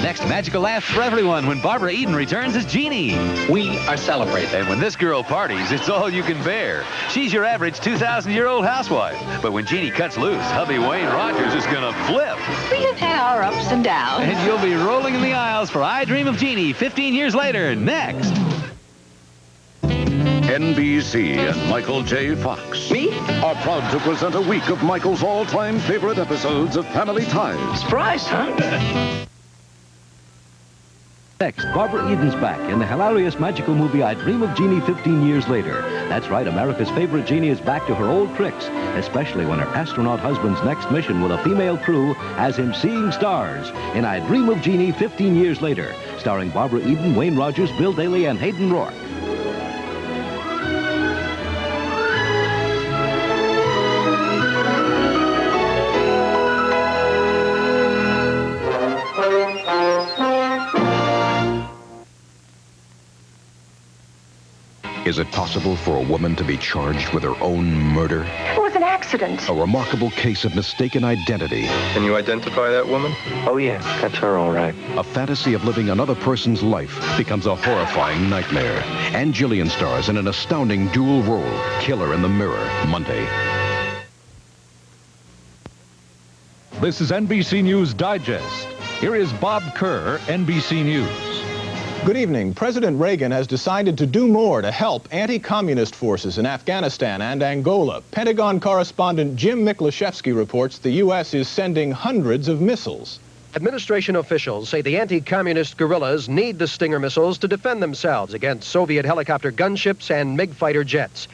next magical laugh for everyone when Barbara Eden returns as Jeannie. We are celebrating. And when this girl parties, it's all you can bear. She's your average 2,000-year-old housewife. But when Jeannie cuts loose, hubby Wayne Rogers is gonna flip. We have had our ups and downs. And you'll be rolling in the aisles for I Dream of Jeannie 15 years later, next. NBC and Michael J. Fox Me? are proud to present a week of Michael's all-time favorite episodes of Family Ties. Surprised, huh? Next, Barbara Eden's back in the hilarious magical movie I Dream of Jeannie 15 years later. That's right, America's favorite Jeannie is back to her old tricks, especially when her astronaut husband's next mission with a female crew has him seeing stars in I Dream of Jeannie 15 years later, starring Barbara Eden, Wayne Rogers, Bill Daly, and Hayden Rourke. Is it possible for a woman to be charged with her own murder? It was an accident. A remarkable case of mistaken identity. Can you identify that woman? Oh, yes, that's her, all right. A fantasy of living another person's life becomes a horrifying nightmare. And Gillian stars in an astounding dual role, Killer in the Mirror, Monday. This is NBC News Digest. Here is Bob Kerr, NBC News. Good evening. President Reagan has decided to do more to help anti-communist forces in Afghanistan and Angola. Pentagon correspondent Jim Miklashevsky reports the U.S. is sending hundreds of missiles. Administration officials say the anti-communist guerrillas need the Stinger missiles to defend themselves against Soviet helicopter gunships and MiG fighter jets.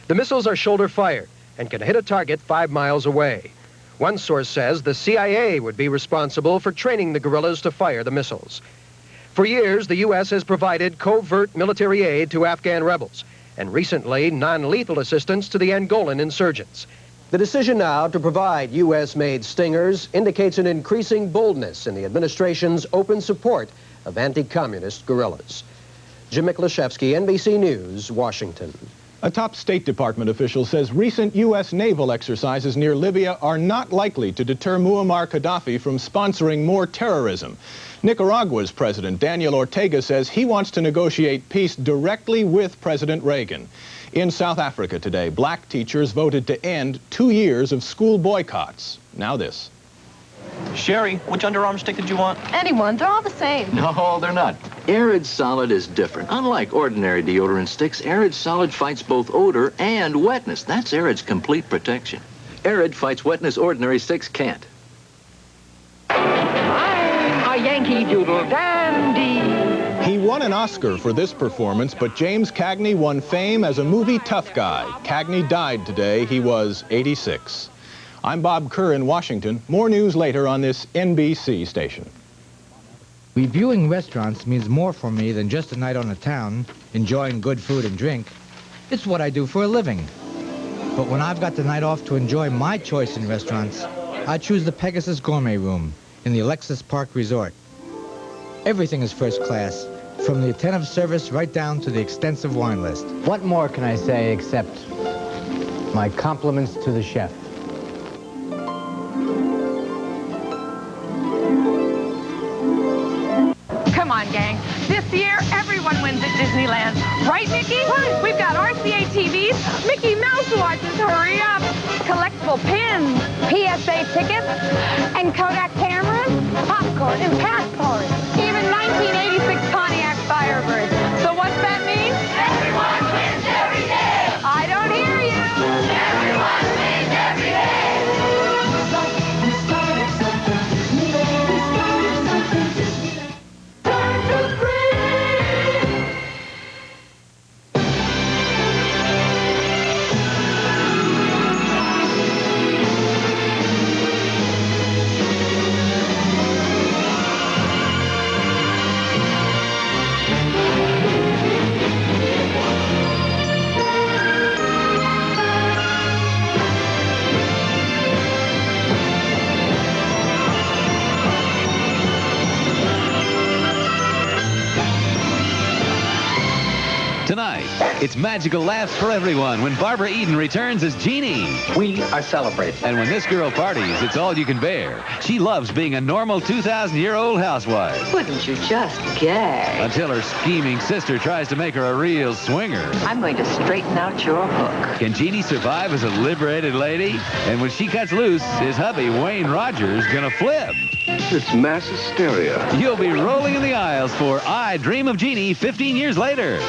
The missiles are shoulder-fired and can hit a target 5 miles away. One source says the CIA would be responsible for training the guerrillas to fire the missiles. For years, the U.S. has provided covert military aid to Afghan rebels, and recently, non-lethal assistance to the Angolan insurgents. The decision now to provide U.S.-made Stingers indicates an increasing boldness in the administration's open support of anti-communist guerrillas. Jim Miklashevsky, NBC News, Washington. A top State Department official says recent U.S. naval exercises near Libya are not likely to deter Muammar Gaddafi from sponsoring more terrorism. Nicaragua's President Daniel Ortega says he wants to negotiate peace directly with President Reagan. In South Africa today, black teachers voted to end 2 years of school boycotts. Now this. Sherry, which underarm stick did you want? Anyone, they're all the same. No, they're not. Arid Solid is different. Unlike ordinary deodorant sticks, Arid Solid fights both odor and wetness. That's Arid's complete protection. Arid fights wetness ordinary sticks can't. I'm a Yankee Doodle dandy. He won an Oscar for this performance, but James Cagney won fame as a movie tough guy. Cagney died today. He was 86. I'm Bob Kerr in Washington. More news later on this NBC station. Reviewing restaurants means more for me than just a night on the town, enjoying good food and drink. It's what I do for a living. But when I've got the night off to enjoy my choice in restaurants, I choose the Pegasus Gourmet Room in the Alexis Park Resort. Everything is first class, from the attentive service right down to the extensive wine list. What more can I say except my compliments to the chef? Come on, gang. This year, everyone wins at Disneyland. Right, Mickey? We've got RCA TVs, Mickey Mouse watches, hurry up, collectible pins, PSA tickets, and Kodak cameras, popcorn, and passports, even 1986 Pontiac Firebirds. So what's that mean? Everyone wins every day. I don't hear you. Everyone wins every day. It's magical laughs for everyone when Barbara Eden returns as Jeannie. We are celebrating. And when this girl parties, it's all you can bear. She loves being a normal 2,000-year-old housewife. Wouldn't you just gag? Until her scheming sister tries to make her a real swinger. I'm going to straighten out your hook. Can Jeannie survive as a liberated lady? And when she cuts loose, is hubby Wayne Rogers gonna flip? It's mass hysteria. You'll be rolling in the aisles for I Dream of Jeannie 15 years later.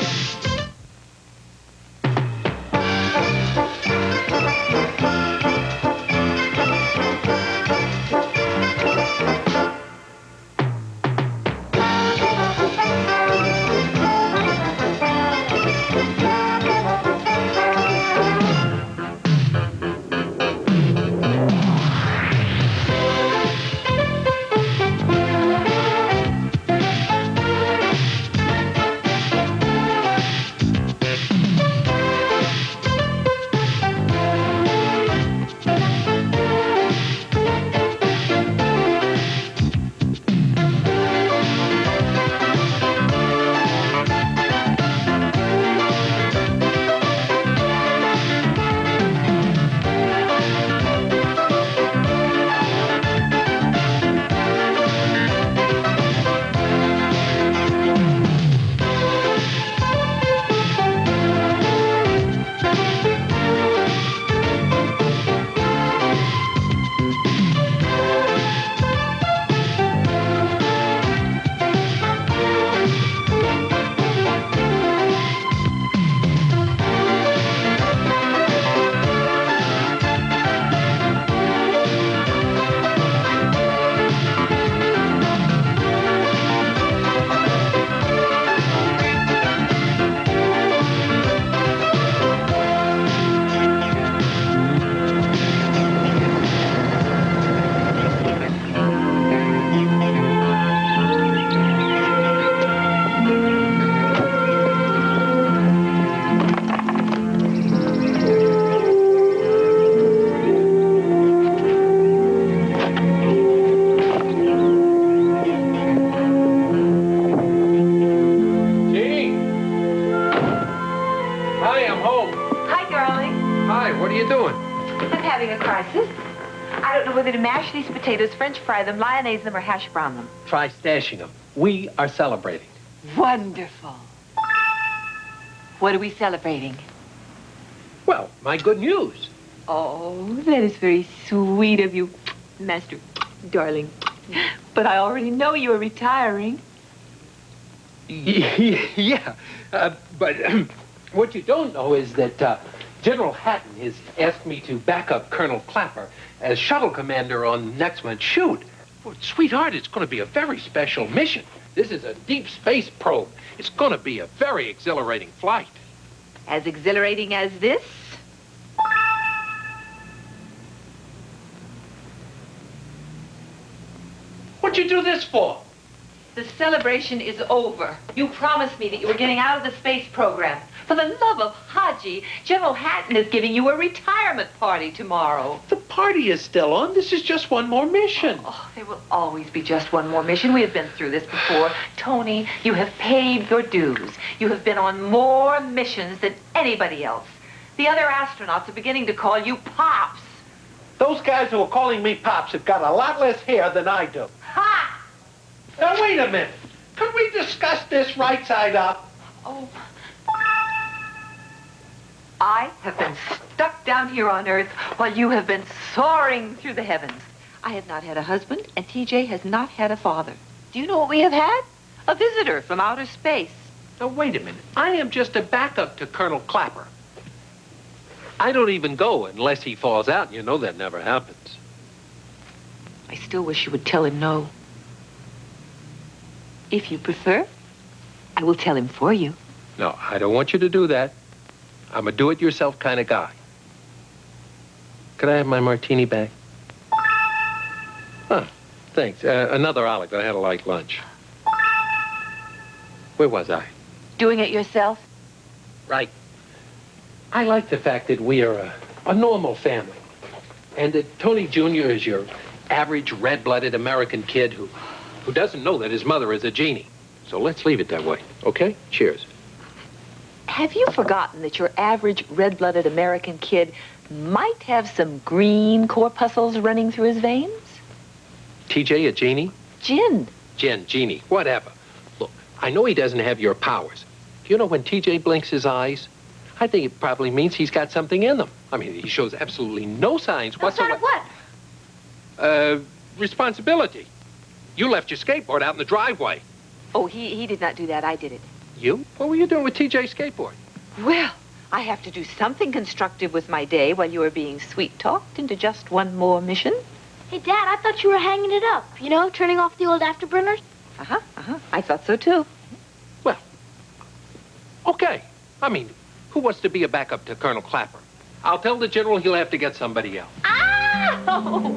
Potatoes, French fry them, mayonnaise them, or hash brown them. Try stashing them. We are celebrating. Wonderful. What are we celebrating? Well, my good news. Oh, that is very sweet of you, Master, darling. But I already know you are retiring. Yeah, but what you don't know is that General Hatton has asked me to back up Colonel Clapper as shuttle commander on next month's shoot. Well, sweetheart, it's going to be a very special mission. This is a deep space probe. It's going to be a very exhilarating flight. As exhilarating as this? What'd you do this for? The celebration is over. You promised me that you were getting out of the space program. For the love of Haji, General Hatton is giving you a retirement party tomorrow. The party is still on. This is just one more mission. Oh, there will always be just one more mission. We have been through this before. Tony, you have paid your dues. You have been on more missions than anybody else. The other astronauts are beginning to call you Pops. Those guys who are calling me Pops have got a lot less hair than I do. Ha! Now, wait a minute. Could we discuss this right side up? Oh. I have been stuck down here on Earth while you have been soaring through the heavens. I have not had a husband, and TJ has not had a father. Do you know what we have had? A visitor from outer space. Now, wait a minute. I am just a backup to Colonel Clapper. I don't even go unless he falls out, and you know that never happens. I still wish you would tell him no. If you prefer, I will tell him for you. No, I don't want you to do that. I'm a do-it-yourself kind of guy. Could I have my martini back? Huh, thanks. Another olive. I had a light lunch. Where was I? Doing it yourself? Right. I like the fact that we are a normal family. And that Tony Jr. is your average red-blooded American kid who doesn't know that his mother is a genie. So let's leave it that way, okay? Cheers. Have you forgotten that your average red-blooded American kid might have some green corpuscles running through his veins? TJ or Jeannie? Gin. Jen, Jeannie, whatever. Look, I know he doesn't have your powers. Do you know when TJ blinks his eyes? I think it probably means he's got something in them. I mean, he shows absolutely no signs whatsoever. What? Responsibility. You left your skateboard out in the driveway. Oh, he did not do that. I did it. You? What were you doing with TJ's skateboard? Well, I have to do something constructive with my day while you are being sweet-talked into just one more mission. Hey, Dad, I thought you were hanging it up. You know, turning off the old afterburners. I thought so, too. Well, okay. I mean, who wants to be a backup to Colonel Clapper? I'll tell the general he'll have to get somebody else. Oh,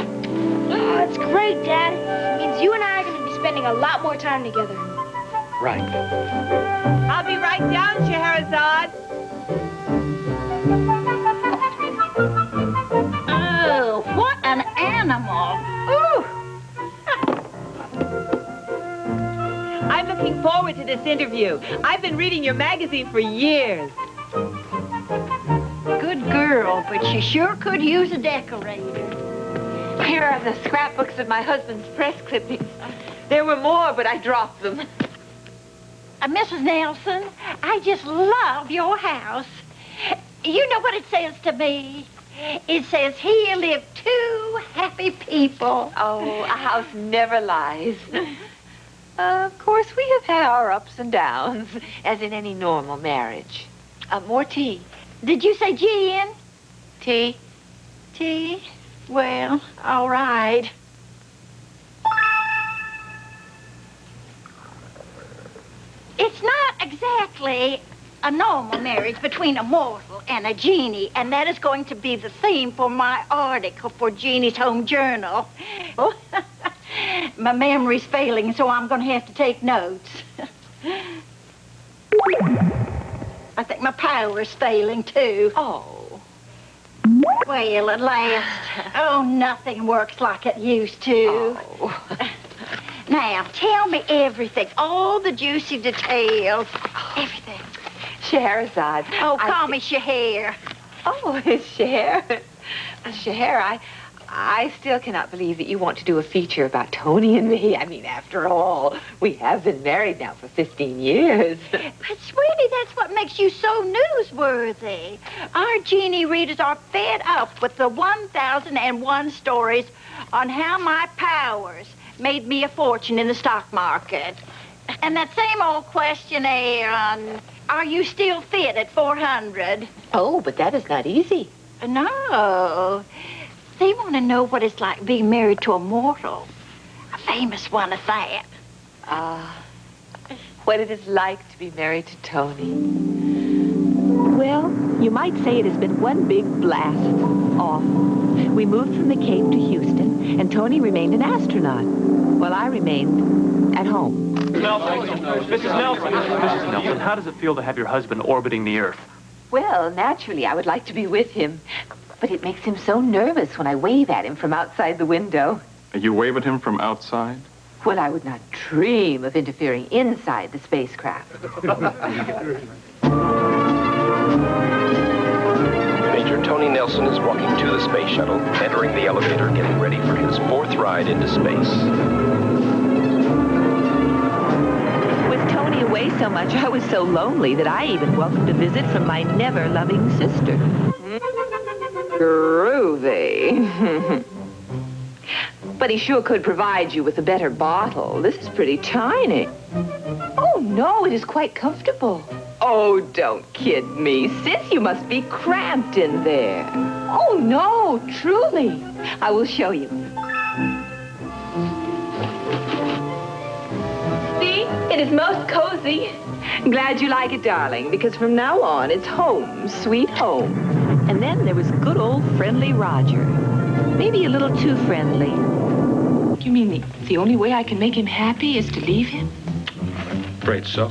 that's great, Dad. It means you and I are going to be spending a lot more time together. Right. I'll be right down, Scheherazade. Oh, what an animal. Ooh. I'm looking forward to this interview. I've been reading your magazine for years. Good girl, but she sure could use a decorator. Here are the scrapbooks of my husband's press clippings. There were more, but I dropped them. Mrs. Nelson, I just love your house. You know what it says to me? It says, here live two happy people. Oh, a house never lies. Of course, we have had our ups and downs, as in any normal marriage. More tea. Did you say gin? Tea. Tea? Well, all right. It's not exactly a normal marriage between a mortal and a genie, and that is going to be the theme for my article for Jeannie's Home Journal. Oh, my memory's failing, so I'm going to have to take notes. I think my power's failing, too. Oh. Well, at last. Oh, nothing works like it used to. Oh. Now, tell me everything. All the juicy details. Everything. Scheherazade. Oh, call me Scheher. Oh, Scheher. Scheher, I still cannot believe that you want to do a feature about Tony and me. I mean, after all, we have been married now for 15 years. But, sweetie, that's what makes you so newsworthy. Our Jeannie readers are fed up with the 1,001 stories on how my powers made me a fortune in the stock market. And that same old questionnaire on, are you still fit at 400? Oh, but that is not easy. No. They want to know what it's like being married to a mortal. A famous one at that. What it is like to be married to Tony. Well, you might say it has been one big blast off. We moved from the Cape to Houston, and Tony remained an astronaut, while I remained at home. Mrs. Nelson, how does it feel to have your husband orbiting the Earth? Well, naturally, I would like to be with him, but it makes him so nervous when I wave at him from outside the window. You wave at him from outside? Well, I would not dream of interfering inside the spacecraft. Major Tony Nelson is walking to the space shuttle, entering the elevator, getting ready for his 4th ride into space. With Tony away so much, I was so lonely that I even welcomed a visit from my never-loving sister. Groovy. But he sure could provide you with a better bottle. This is pretty tiny. Oh, no, it is quite comfortable. Oh, don't kid me. Sis, you must be cramped in there. Oh, no, truly. I will show you. See? It is most cozy. Glad you like it, darling, because from now on, it's home, sweet home. And then there was good old friendly Roger. Maybe a little too friendly. You mean the only way I can make him happy is to leave him? Afraid so.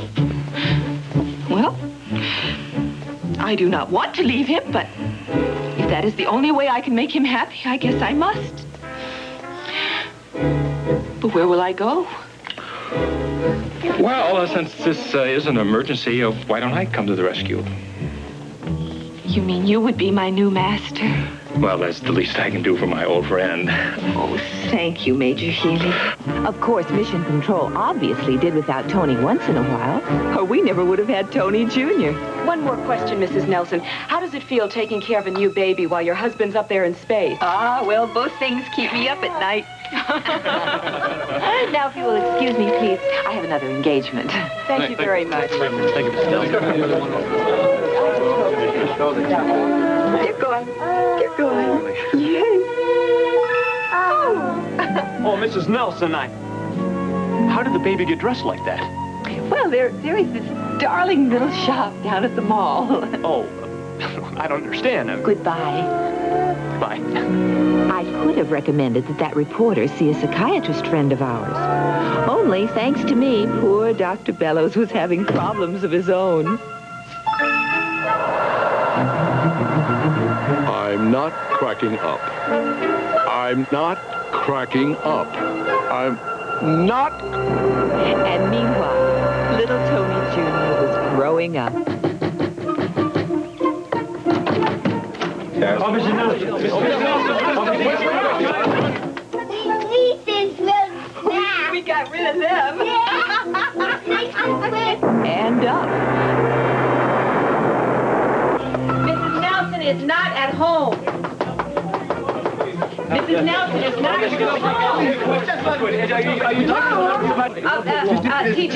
Well, I do not want to leave him, but if that is the only way I can make him happy, I guess I must. But where will I go? Well, since this is an emergency, why don't I come to the rescue? You mean you would be my new master? Well, that's the least I can do for my old friend. Oh, thank you, Major Healy. Of course, Mission Control obviously did without Tony once in a while, or we never would have had Tony Jr. One more question, Mrs. Nelson. How does it feel taking care of a new baby while your husband's up there in space? Ah, well, both things keep me up at night. Now, if you will excuse me, please, I have another engagement. Thank you very much. Thank you, Mr. Nelson. Keep going. Keep going. Yay. Oh, Mrs. Nelson, how did the baby get dressed like that? Well, there is this darling little shop down at the mall. Oh, I don't understand. Goodbye. Bye. I could have recommended that reporter see a psychiatrist friend of ours. Only, thanks to me, poor Dr. Bellows was having problems of his own. I'm not cracking up. I'm not cracking up. I'm not... And meanwhile, little Tony Jr. was growing up. Mrs. Nelson. We got rid of them. And up. Mrs. Nelson is not at home. Mrs. Nelson is not at home. Are you talking about... TJ,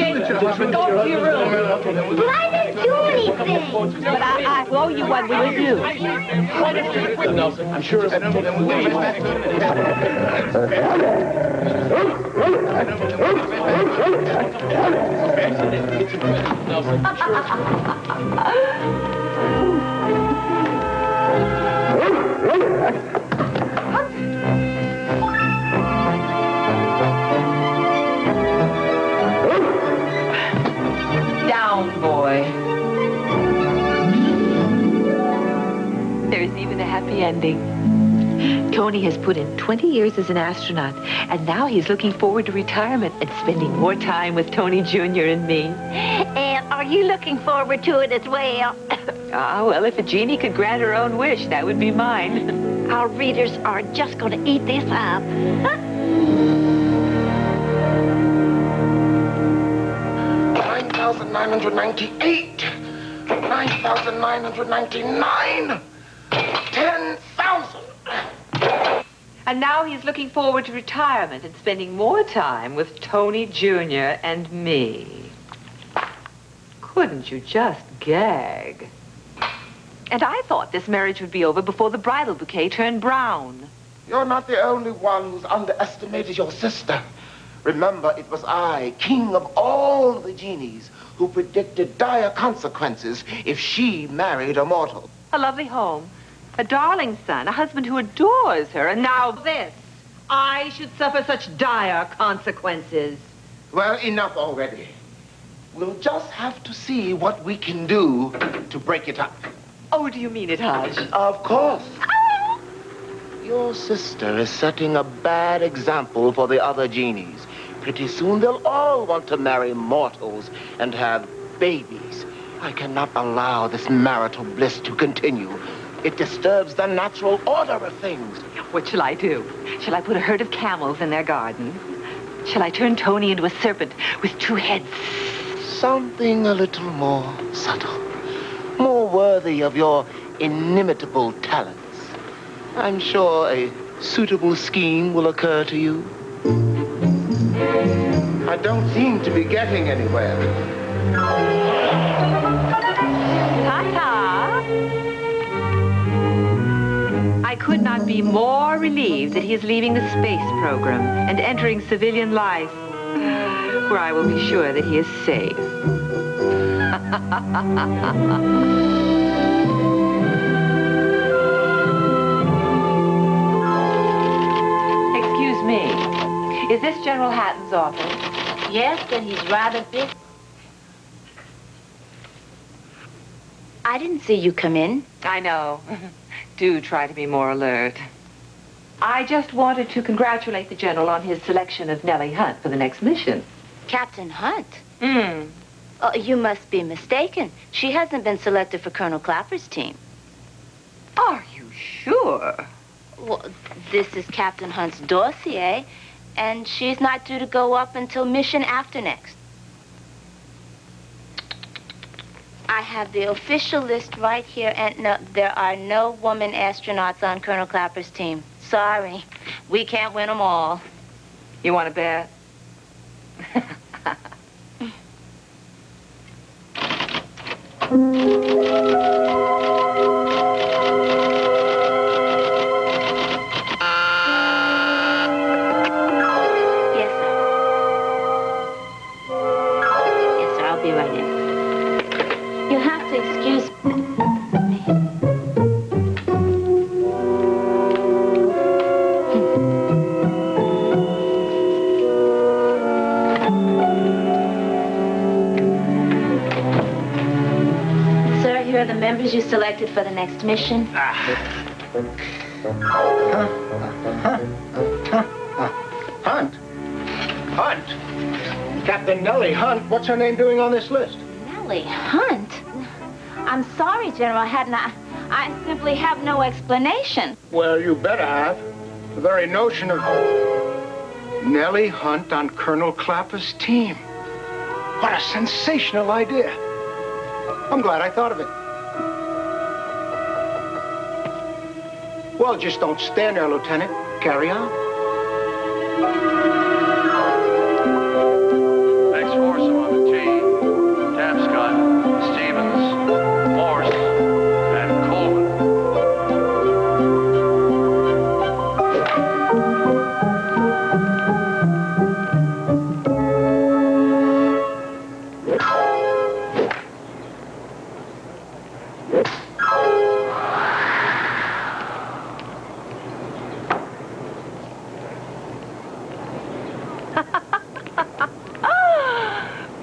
go to your room. But I didn't do anything. But I owe you what we will do. I'm sure it will take Down, boy. There's even a happy ending. Tony has put in 20 years as an astronaut, and now he's looking forward to retirement and spending more time with Tony Jr. and me. And are you looking forward to it as well? Ah, well, if a genie could grant her own wish, that would be mine. Our readers are just going to eat this up. 9,998, 9,999, 10,000. And now he's looking forward to retirement and spending more time with Tony Jr. and me. Couldn't you just gag? And I thought this marriage would be over before the bridal bouquet turned brown. You're not the only one who's underestimated your sister. Remember, it was I, king of all the genies, who predicted dire consequences if she married a mortal. A lovely home, a darling son, a husband who adores her, and now this. I should suffer such dire consequences. Well, enough already. We'll just have to see what we can do to break it up. Oh, do you mean it, Hodge? Of course. Your sister is setting a bad example for the other genies. Pretty soon they'll all want to marry mortals and have babies. I cannot allow this marital bliss to continue. It disturbs the natural order of things. What shall I do? Shall I put a herd of camels in their garden? Shall I turn Tony into a serpent with two heads? Something a little more subtle, more worthy of your inimitable talents. I'm sure a suitable scheme will occur to you. I don't seem to be getting anywhere. Ta-ta! I could not be more relieved that he is leaving the space program and entering civilian life, where I will be sure that he is safe. Excuse me. Is this General Hatton's office? Yes, but he's rather busy. I didn't see you come in. I know. Do try to be more alert. I just wanted to congratulate the General on his selection of Nellie Hunt for the next mission. Captain Hunt? Hmm. Oh, you must be mistaken. She hasn't been selected for Colonel Clapper's team. Are you sure? Well, this is Captain Hunt's dossier, and she's not due to go up until mission after next. I have the official list right here, and no, there are no woman astronauts on Colonel Clapper's team. Sorry. We can't win them all. You want to bet? Yes, sir. Yes, sir, I'll be right in. You'll have to excuse me. Sir, here are the members you selected for the next mission. Hunt? Hunt? Captain Nellie Hunt, what's her name doing on this list? Nellie Hunt? I'm sorry, General Hatton. I simply have no explanation. Well, you better have. The very notion of Nellie Hunt on Colonel Clapper's team. What a sensational idea. I'm glad I thought of it. Well, just don't stand there, Lieutenant. Carry on. Next force on the team. Tapscott, Stevens, Morse, and Coleman.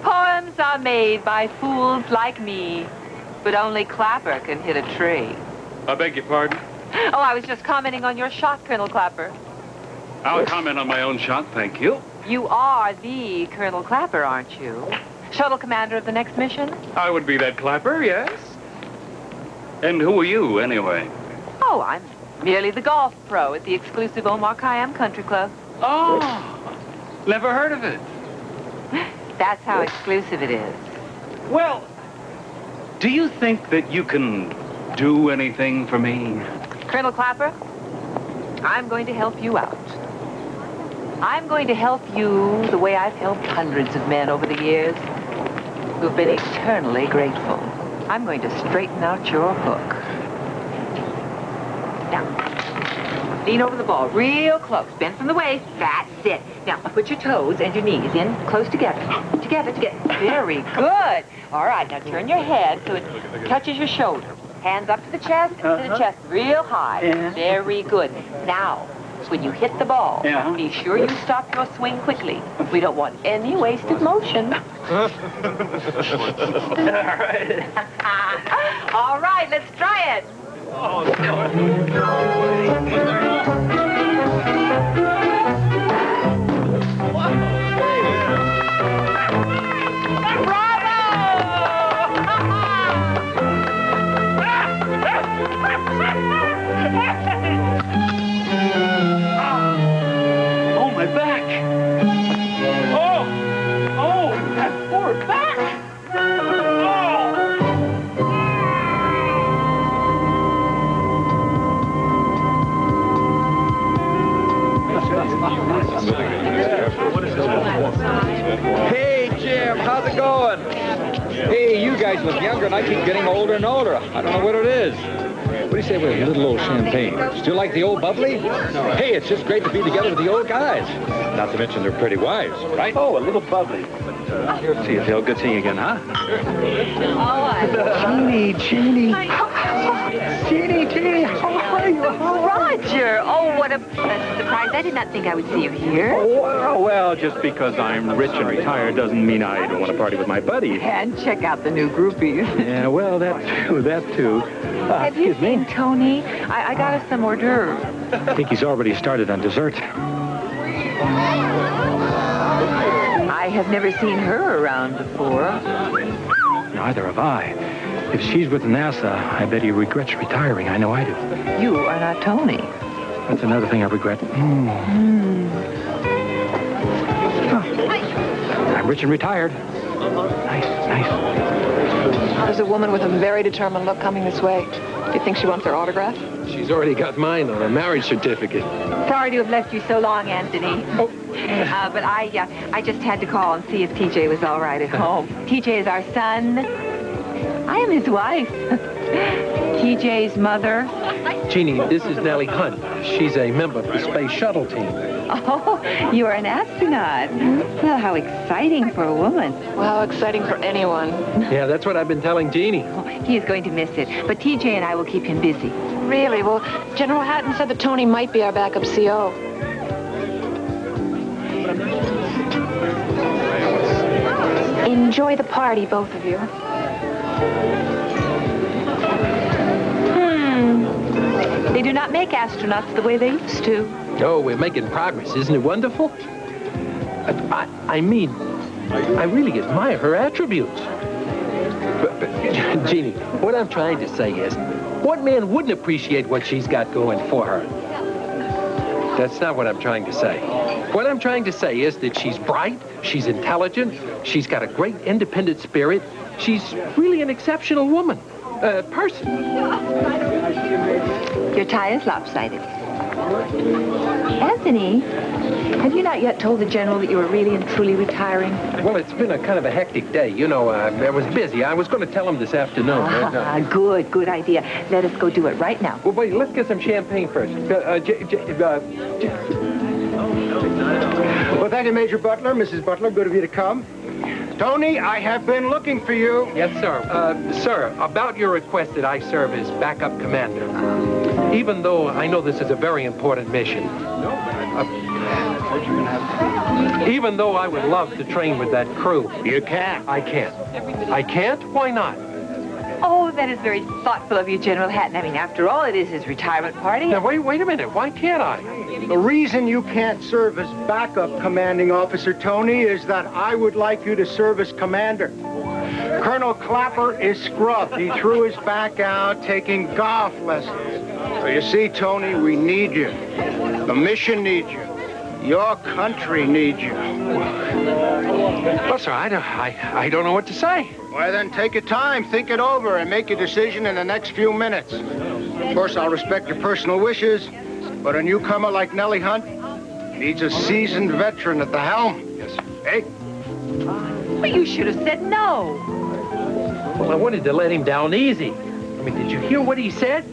Poems are made by fools like me, but only Clapper can hit a tree. I beg your pardon? Oh, I was just commenting on your shot, Colonel Clapper. I'll comment on my own shot, thank you. You are the Colonel Clapper, aren't you? Shuttle commander of the next mission? I would be that Clapper, yes. And who are you, anyway? Oh, I'm merely the golf pro at the exclusive Omar Khayyam Country Club. Oh, never heard of it. That's how exclusive it is. Well, do you think that you can do anything for me? Colonel Clapper, I'm going to help you out. I'm going to help you the way I've helped hundreds of men over the years who've been eternally grateful. I'm going to straighten out your hook. Now, lean over the ball real close. Bend from the waist. That's it. Now, put your toes and your knees in close together. Together. Very good. All right, now turn your head so it touches your shoulder. Hands up to the chest, real high. Very good. Now, when you hit the ball, be sure you stop your swing quickly. We don't want any wasted motion. All right. All right, let's try it. Oh, my back. Oh, that poor back. Hey, Jim, how's it going? Hey, you guys look younger, and I keep getting older and older. I don't know what it is. What do you say with a little old champagne? Still like the old bubbly? Hey, it's just great to be together with the old guys. Not to mention they're pretty wives, right? Oh, a little bubbly. Here, see you, Phil. Good seeing you again, huh? Jeannie. Jeannie, how are you? Roger. Oh, what a pleasant surprise. I did not think I would see you here. Oh, well, just because I'm rich and retired doesn't mean I don't want to party with my buddies. And check out the new groupies. Yeah, well, that too. Have you seen Tony? I got us some hors d'oeuvres. I think he's already started on dessert. I have never seen her around before. Neither have I. If she's with NASA, I bet he regrets retiring. I know I do. You are not Tony. That's another thing I regret. I'm rich and retired. Nice. There's a woman with a very determined look coming this way. Do you think she wants her autograph? She's already got mine on a marriage certificate. Sorry to have left you so long, Anthony. But I just had to call and see if TJ was all right at home. TJ is our son. I am his wife. TJ's mother. Jeannie, this is Nellie Hunt. She's a member of the space shuttle team. Oh, you are an astronaut. Well, how exciting for a woman. Well, how exciting for anyone. Yeah, that's what I've been telling Jeannie. Oh, he is going to miss it, but TJ and I will keep him busy. Really? Well, General Hatton said that Tony might be our backup CO. Enjoy the party, both of you. They do not make astronauts the way they used to. Oh, we're making progress. Isn't it wonderful? I mean, I really admire her attributes. But, Jeannie, what I'm trying to say is, what man wouldn't appreciate what she's got going for her? That's not what I'm trying to say. What I'm trying to say is that she's bright, she's intelligent, she's got a great independent spirit, she's really an exceptional woman, person. Your tie is lopsided. Anthony, have you not yet told the General that you are really and truly retiring? Well, it's been a kind of a hectic day. You know, I was busy. I was going to tell him this afternoon. Good idea. Let us go do it right now. Well, wait, let's get some champagne first. Well, thank you, Major Butler. Mrs. Butler, good of you to come. Tony, I have been looking for you. Yes, sir. Sir, about your request that I serve as backup commander, even though I know this is a very important mission, even though I would love to train with that crew. You can't. I can't. I can't? Why not? Oh, that is very thoughtful of you, General Hatton. I mean, after all, it is his retirement party. Now, wait a minute. Why can't I? The reason you can't serve as backup commanding officer, Tony, is that I would like you to serve as commander. Colonel Clapper is scrubbed. He threw his back out taking golf lessons. So you see, Tony, we need you. The mission needs you. Your country needs you. Well, sir, I don't know what to say. Well, then take your time, think it over, and make your decision in the next few minutes. Of course, I'll respect your personal wishes, but a newcomer like Nellie Hunt needs a seasoned veteran at the helm. Yes, sir. Hey? Well, you should have said no. Well, I wanted to let him down easy. I mean, did you hear what he said?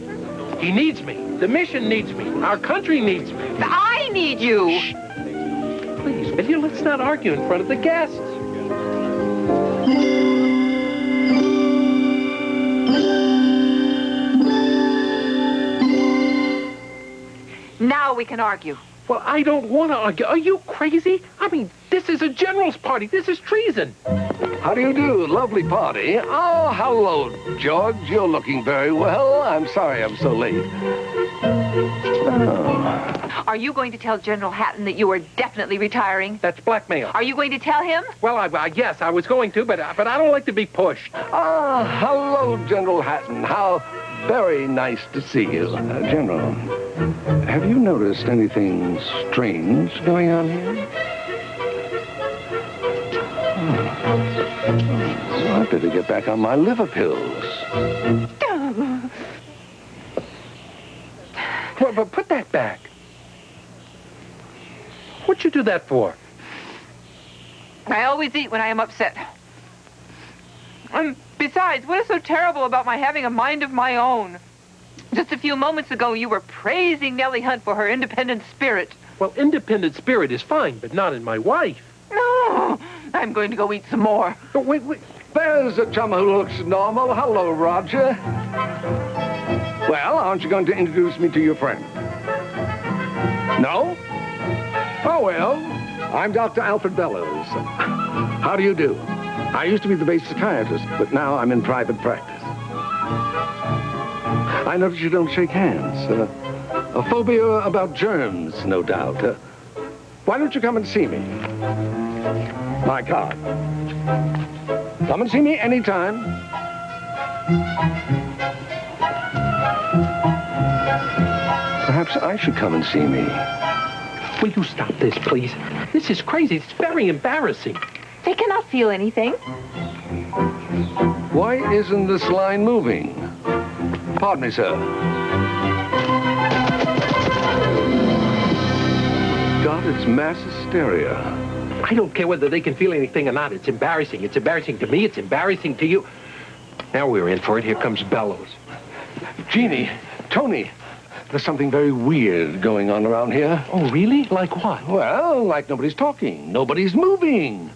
He needs me. The mission needs me. Our country needs me. I need you. Shh. Please, will you? Let's not argue in front of the guests. Now we can argue. Well, I don't want to argue. Are you crazy? I mean, this is a general's party. This is treason. How do you do? Lovely party. Oh, hello, George. You're looking very well. I'm sorry I'm so late. Oh. Are you going to tell General Hatton that you are definitely retiring? That's blackmail. Are you going to tell him? Well, yes, I was going to, but I don't like to be pushed. Ah, hello, General Hatton. How very nice to see you. General, have you noticed anything strange going on here? Well, I better get back on my liver pills. Well, but put that back. What'd you do that for? I always eat when I am upset. And besides, what is so terrible about my having a mind of my own? Just a few moments ago, you were praising Nellie Hunt for her independent spirit. Well, independent spirit is fine, but not in my wife. No, I'm going to go eat some more. Oh, wait. There's a chum who looks normal. Hello, Roger. Well, aren't you going to introduce me to your friend? No? Oh, well, I'm Dr. Alfred Bellows. How do you do? I used to be the base psychiatrist, but now I'm in private practice. I notice you don't shake hands. A phobia about germs, no doubt. Why don't you come and see me? My card. Come and see me anytime. Perhaps I should come and see me. Will you stop this, please? This is crazy. It's very embarrassing. They cannot feel anything. Why isn't this line moving? Pardon me, sir. God, it's mass hysteria. I don't care whether they can feel anything or not. It's embarrassing. It's embarrassing to me. It's embarrassing to you. Now we're in for it. Here comes Bellows. Jeannie, Tony, there's something very weird going on around here. Oh, really? Like what? Well, like nobody's talking. Nobody's moving.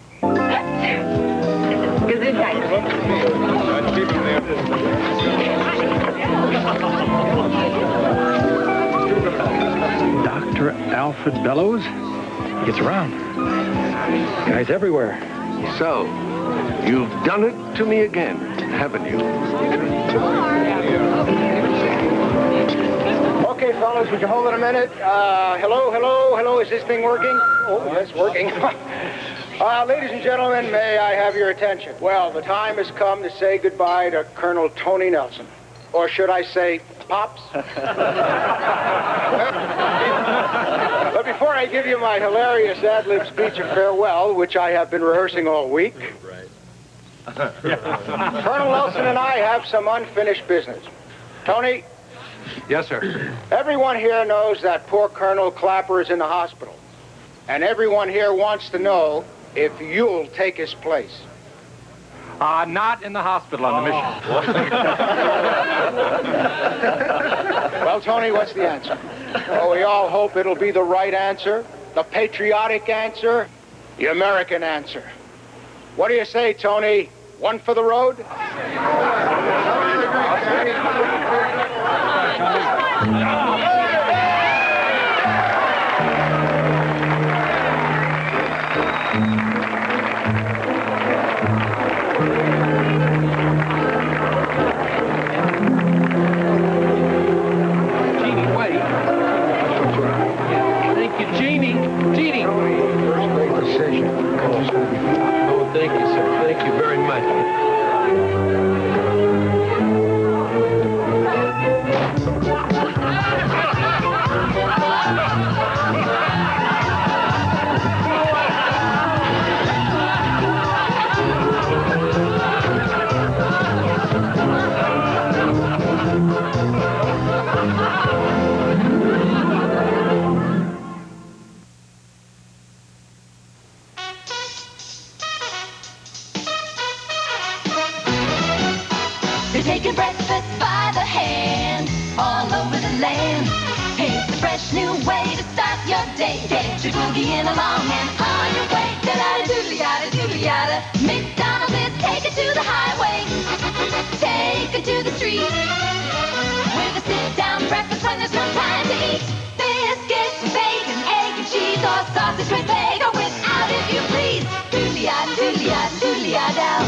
Dr. Alfred Bellows? He gets around. Guys everywhere. So, you've done it to me again, haven't you? Okay, fellas, would you hold it a minute? Hello, is this thing working? Oh, yes, working. Ladies and gentlemen, may I have your attention? Well, the time has come to say goodbye to Colonel Tony Nelson. Or should I say, Pops? But before I give you my hilarious ad-lib speech of farewell, which I have been rehearsing all week, Colonel Nelson and I have some unfinished business. Tony? Yes, sir. Everyone here knows that poor Colonel Clapper is in the hospital. And everyone here wants to know if you'll take his place. Not in the hospital on the mission. Well, Tony, what's the answer? Oh, we all hope it'll be the right answer, the patriotic answer, the American answer. What do you say, Tony? One for the road? Jeannie! Great decision. Oh, thank you, sir. Thank you very much. They're taking breakfast by the hand all over the land. It's a fresh new way to start your day. Get your boogieing along and on your way. Da-da-da-doodly-yada, doodly-yada. McDonald's is take it to the highway. Take it to the street. With a sit-down breakfast when there's no time to eat. Biscuits, bacon, egg and cheese, or sausage with bagel without, if you please. Doodly-yada, doodly-yada, doodly-yada.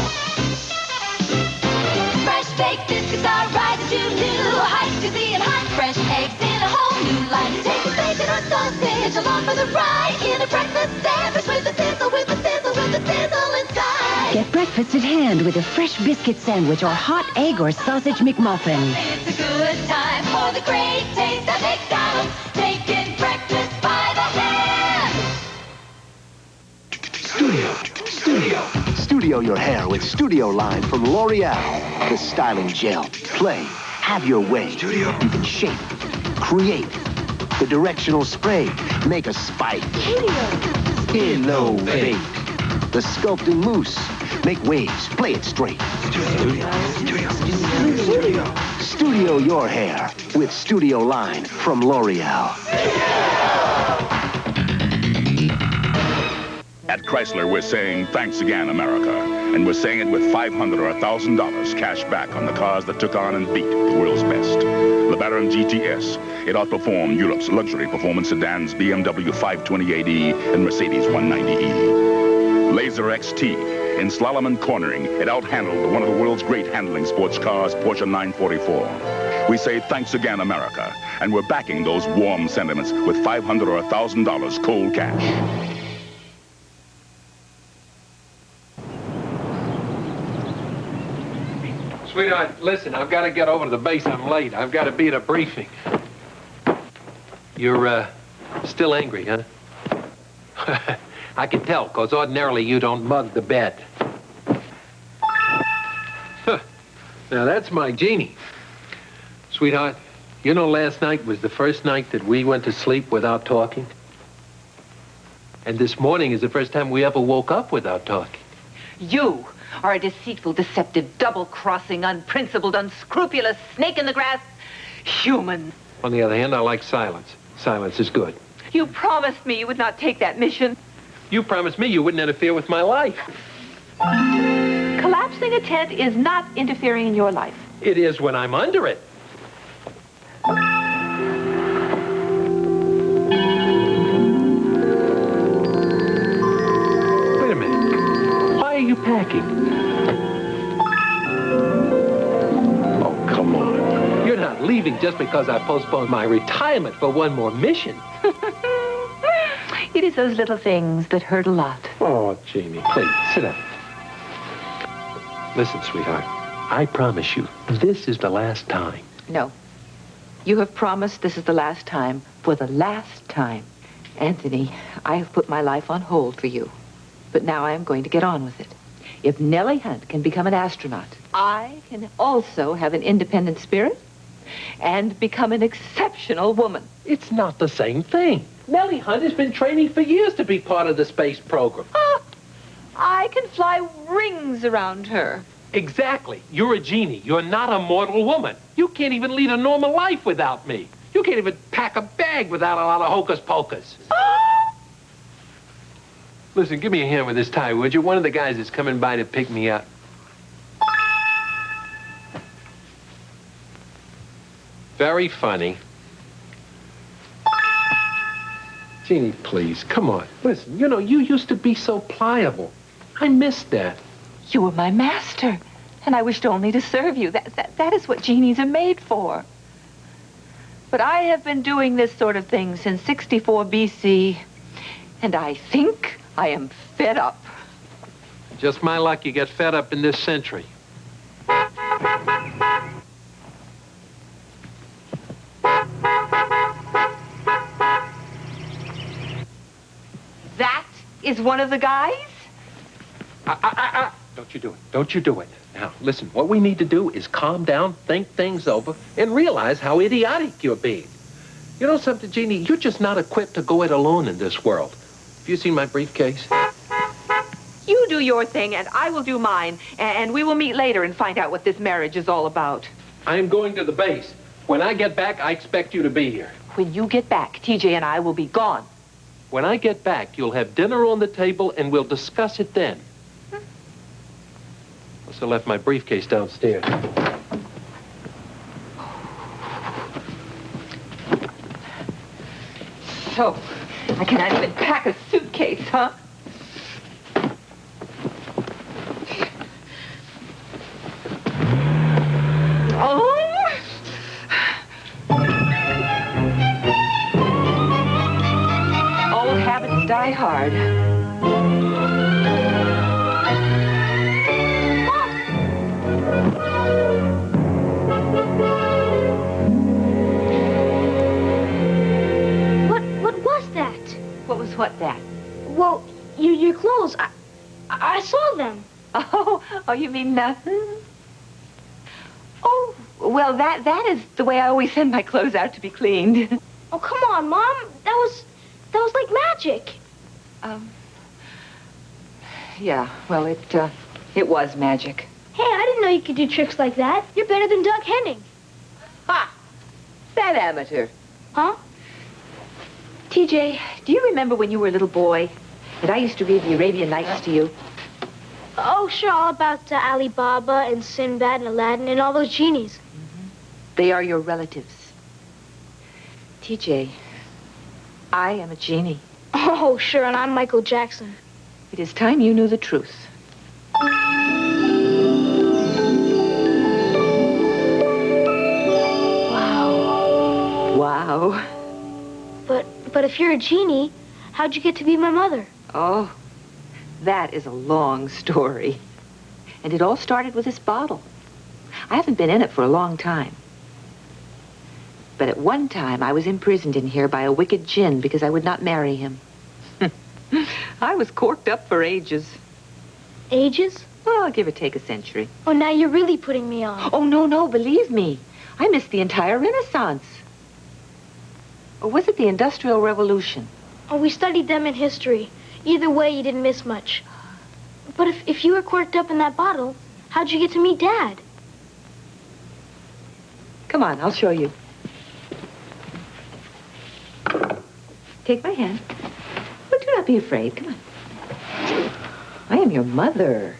Fresh baked biscuits are rising to new heights. You see, and hot fresh eggs in a whole new light. Take a bacon or sausage along for the ride in a breakfast sandwich with a sizzle, with a sizzle, with a sizzle inside. Get breakfast at hand with a fresh biscuit sandwich or hot egg or sausage McMuffin. It's a good time for the great taste of McDonald's. Taking breakfast by the hand. Studio your hair with Studio Line from L'Oreal. The styling gel. Play. Have your way. You can shape. Create. The directional spray. Make a spike. Innovate. The sculpting mousse. Make waves. Play it straight. Studio your hair with Studio Line from L'Oreal. At Chrysler, we're saying thanks again, America. And we're saying it with $500 or $1,000 cash back on the cars that took on and beat the world's best. LeBaron GTS. It outperformed Europe's luxury performance sedans BMW 528e and Mercedes 190e. Laser XT. In slalom and cornering, it outhandled one of the world's great handling sports cars, Porsche 944. We say thanks again, America. And we're backing those warm sentiments with $500 or $1,000 cold cash. Sweetheart, listen, I've got to get over to the base. I'm late. I've got to be at a briefing. You're, still angry, huh? I can tell, because ordinarily you don't mug the bed. Now, that's my Jeannie. Sweetheart, you know last night was the first night that we went to sleep without talking? And this morning is the first time we ever woke up without talking. You are a deceitful, deceptive, double-crossing, unprincipled, unscrupulous snake in the grass human. On the other hand, I like silence. Silence is good. You promised me you would not take that mission. You promised me you wouldn't interfere with my life. Collapsing a tent is not interfering in your life. It is when I'm under it. Wait a minute. Why are you packing? Oh, come on. You're not leaving just because I postponed my retirement for one more mission. It is those little things that hurt a lot. Oh, Jeannie, please, sit down. Listen, sweetheart, I promise you, this is the last time. No. You have promised this is the last time for the last time. Anthony, I have put my life on hold for you. But now I am going to get on with it. If Nellie Hunt can become an astronaut, I can also have an independent spirit and become an exceptional woman. It's not the same thing. Nellie Hunt has been training for years to be part of the space program. I can fly rings around her. Exactly. You're a Jeannie. You're not a mortal woman. You can't even lead a normal life without me. You can't even pack a bag without a lot of hocus pocus. Listen, give me a hand with this tie, would you? One of the guys is coming by to pick me up. Very funny. Jeannie, please, come on. Listen, you know, you used to be so pliable. I miss that. You were my master, and I wished only to serve you. That is what genies are made for. But I have been doing this sort of thing since 64 BC, and I think I am fed up. Just my luck you get fed up in this century. That is one of the guys? Don't you do it. Don't you do it. Now, listen, what we need to do is calm down, think things over, and realize how idiotic you're being. You know something, Jeannie? You're just not equipped to go it alone in this world. Have you seen my briefcase? You do your thing, and I will do mine, and we will meet later and find out what this marriage is all about. I am going to the base. When I get back, I expect you to be here. When you get back, TJ and I will be gone. When I get back, you'll have dinner on the table, and we'll discuss it then. I left my briefcase downstairs. So, I cannot even pack a suitcase, huh? Oh! Old habits die hard. What that? Well, your clothes. I saw them. Oh, you mean nothing? Oh, well, that is the way I always send my clothes out to be cleaned. Oh, come on, Mom. That was like magic. Yeah, well, it was magic. Hey, I didn't know you could do tricks like that. You're better than Doug Henning. Ha! That amateur. Huh? TJ, do you remember when you were a little boy and I used to read the Arabian Nights to you? Oh, sure, all about Alibaba and Sinbad and Aladdin and all those genies. They are your relatives. TJ, I am a genie. Oh, sure, and I'm Michael Jackson. It is time you knew the truth. Wow. Wow. But if you're a genie, how'd you get to be my mother? Oh, that is a long story. And it all started with this bottle. I haven't been in it for a long time. But at one time, I was imprisoned in here by a wicked djinn because I would not marry him. I was corked up for ages. Ages? Oh, give or take a century. Oh, now you're really putting me on. Oh, no, believe me. I missed the entire Renaissance. Or was it the Industrial Revolution? Oh, we studied them in history. Either way, you didn't miss much. But if you were corked up in that bottle, how'd you get to meet Dad? Come on, I'll show you. Take my hand. But do not be afraid. Come on. I am your mother.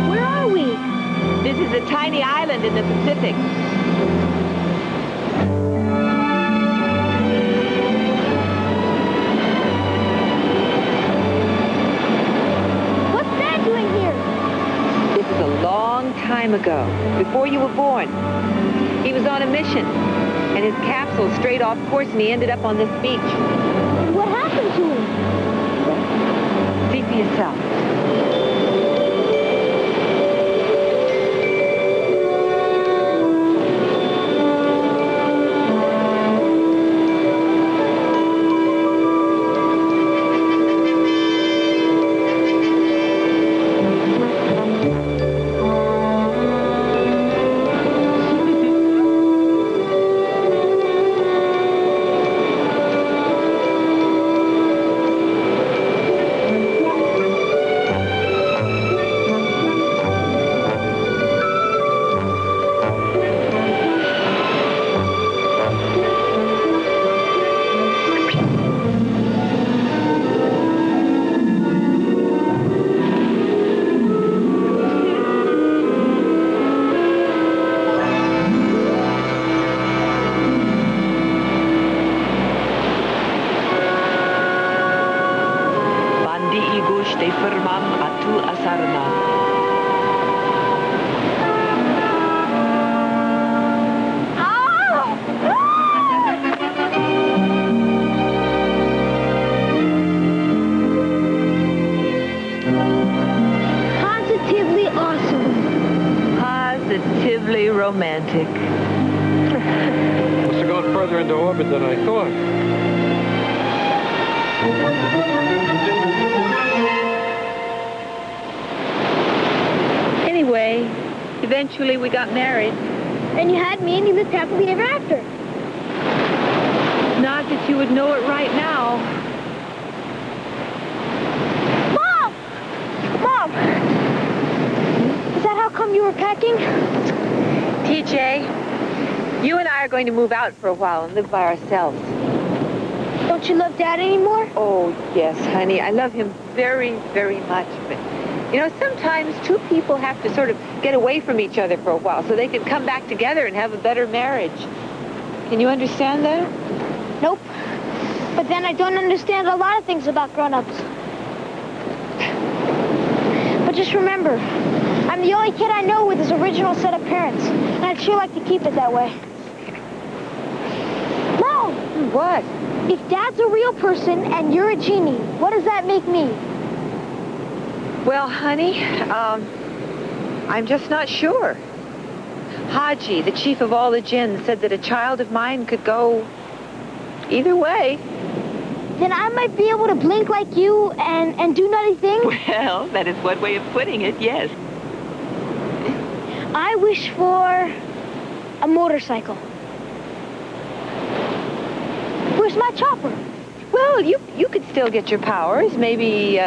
Where are we? This is a tiny island in the Pacific. Time ago, before you were born. He was on a mission, and his capsule strayed off course, and he ended up on this beach. What happened to him? See for yourself. Positively awesome. Positively romantic. Must have gone further into orbit than I thought. Anyway, eventually we got married. And you had me and you lived happily ever after. Not that you would know it right now. Mom! Mom! Is that how come you were packing? TJ, you and I are going to move out for a while and live by ourselves. Don't you love Dad anymore? Oh, yes, honey. I love him very, very much. But, you know, sometimes two people have to sort of get away from each other for a while so they can come back together and have a better marriage. Can you understand that? Nope. But then I don't understand a lot of things about grown-ups. But just remember, I'm the only kid I know with his original set of parents, and I'd sure like to keep it that way. Mom! What? If Dad's a real person and you're a genie, what does that make me? Well, honey, I'm just not sure. Haji, the chief of all the jinns, said that a child of mine could go either way. Then I might be able to blink like you and do nutty things? Well, that is one way of putting it, yes. I wish for a motorcycle. Where's my chopper? Well, you could still get your powers, maybe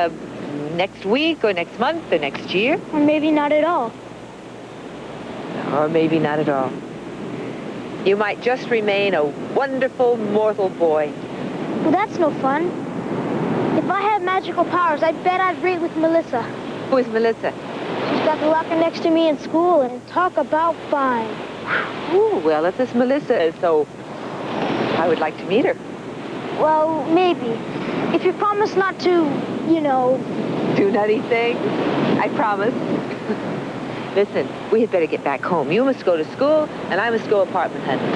next week or next month or next year. Or maybe not at all. Or maybe not at all. You might just remain a wonderful mortal boy. Well, that's no fun. If I had magical powers, I'd bet I'd rate with Melissa. Who is Melissa? She's got the locker next to me in school, and talk about fine. Ooh, well, if this Melissa is so, I would like to meet her. Well, maybe. If you promise not to, you know... Do nutty things? I promise. Listen, we had better get back home. You must go to school, and I must go apartment hunting.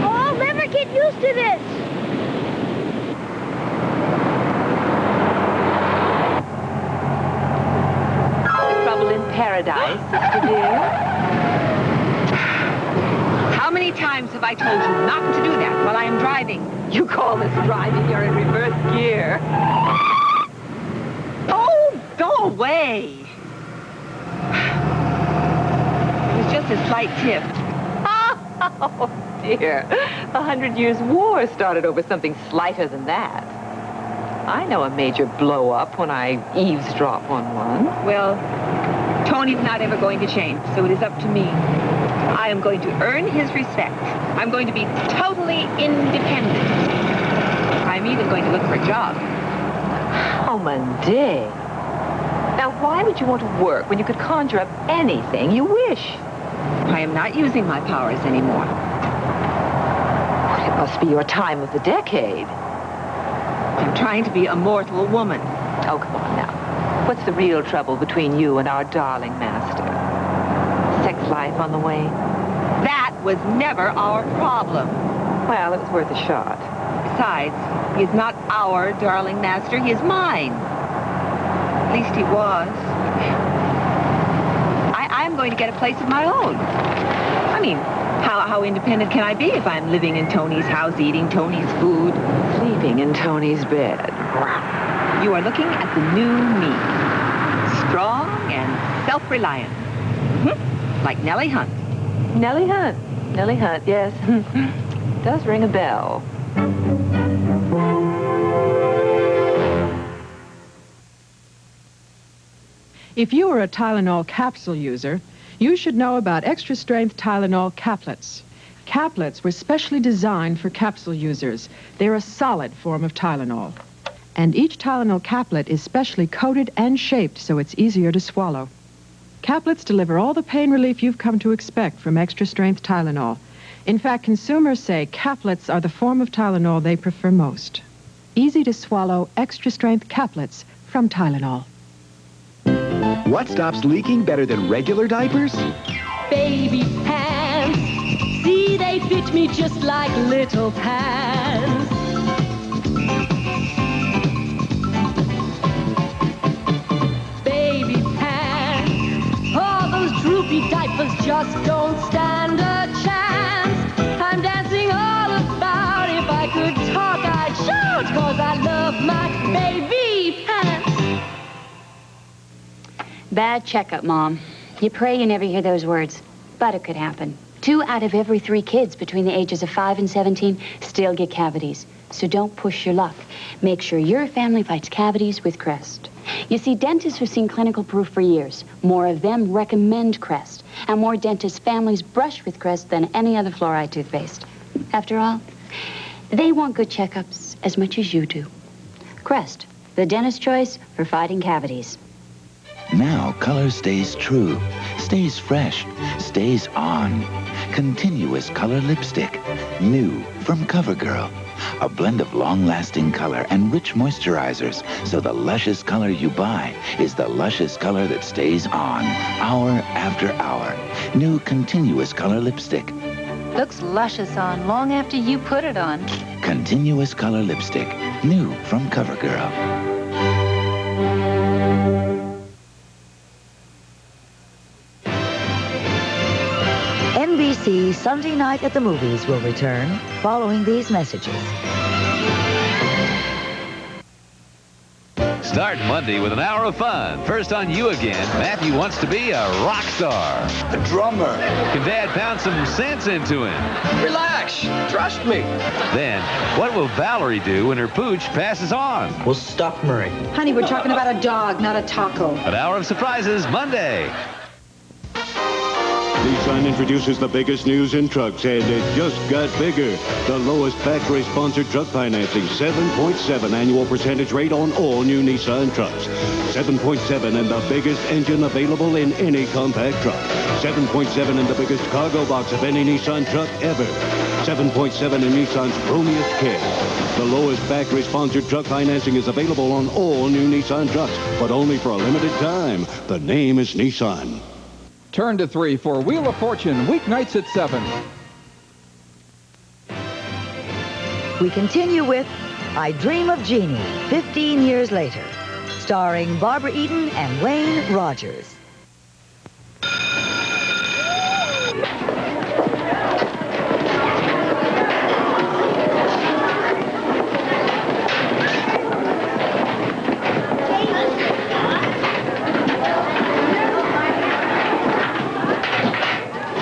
Oh, I'll never get used to this. Trouble in paradise, sister dear. How many times have I told you not to do that while I am driving? You call this driving? You're in reverse gear. Oh, go away. It was just a slight tip. Oh, dear. 100 Years' War started over something slighter than that. I know a major blow-up when I eavesdrop on one. Well, Tony's not ever going to change, so it is up to me. I am going to earn his respect. I'm going to be totally independent. I'm even going to look for a job. Oh, Monday. Now, why would you want to work when you could conjure up anything you wish? I am not using my powers anymore. Well, it must be your time of the decade. I'm trying to be a mortal woman. Oh, come on now. What's the real trouble between you and our darling master? Sex life on the way? That was never our problem. Well, it was worth a shot. Besides, he is not our darling master. He is mine. At least he was. I'm going to get a place of my own. I mean, how independent can I be if I'm living in Tony's house, eating Tony's food, sleeping in Tony's bed? You are looking at the new me. Strong and self-reliant. Like Nellie Hunt. Nellie Hunt. Nellie Hunt, yes. Does ring a bell. If you are a Tylenol capsule user, you should know about extra-strength Tylenol caplets. Caplets were specially designed for capsule users. They're a solid form of Tylenol. And each Tylenol caplet is specially coated and shaped so it's easier to swallow. Caplets deliver all the pain relief you've come to expect from extra-strength Tylenol. In fact, consumers say caplets are the form of Tylenol they prefer most. Easy to swallow extra-strength caplets from Tylenol. What stops leaking better than regular diapers? Baby pants. See, they fit me just like little pants. Baby pants. All those droopy diapers just don't stand a chance. I'm dancing all about. If I could talk, I'd shout, 'cause I love my baby pants. Bad checkup, Mom. You pray you never hear those words, but it could happen. 2 out of every 3 kids between the ages of 5 and 17 still get cavities. So don't push your luck. Make sure your family fights cavities with Crest. You see, dentists have seen clinical proof for years. More of them recommend Crest, and more dentists' families brush with Crest than any other fluoride toothpaste. After all, they want good checkups as much as you do. Crest, the dentist choice for fighting cavities. Now color stays true, stays fresh, stays on. Continuous color lipstick, new from CoverGirl. A blend of long-lasting color and rich moisturizers, so the luscious color you buy is the luscious color that stays on, hour after hour. New continuous color lipstick. Looks luscious on long after you put it on. Continuous color lipstick, new from CoverGirl. NBC Sunday Night at the Movies will return following these messages. Start Monday with an hour of fun. First on You Again, Matthew wants to be a rock star. A drummer. Can Dad pound some sense into him? Relax. Trust me. Then, what will Valerie do when her pooch passes on? We'll stuff Murray. Honey, we're talking about a dog, not a taco. An hour of surprises Monday. Nissan introduces the biggest news in trucks, and it just got bigger. The lowest factory-sponsored truck financing, 7.7 annual percentage rate on all new Nissan trucks. 7.7 and the biggest engine available in any compact truck. 7.7 in the biggest cargo box of any Nissan truck ever. 7.7 in Nissan's chromiest care. The lowest factory-sponsored truck financing is available on all new Nissan trucks, but only for a limited time. The name is Nissan. Turn to 3 for Wheel of Fortune, weeknights at 7. We continue with I Dream of Jeannie, 15 years later, starring Barbara Eden and Wayne Rogers.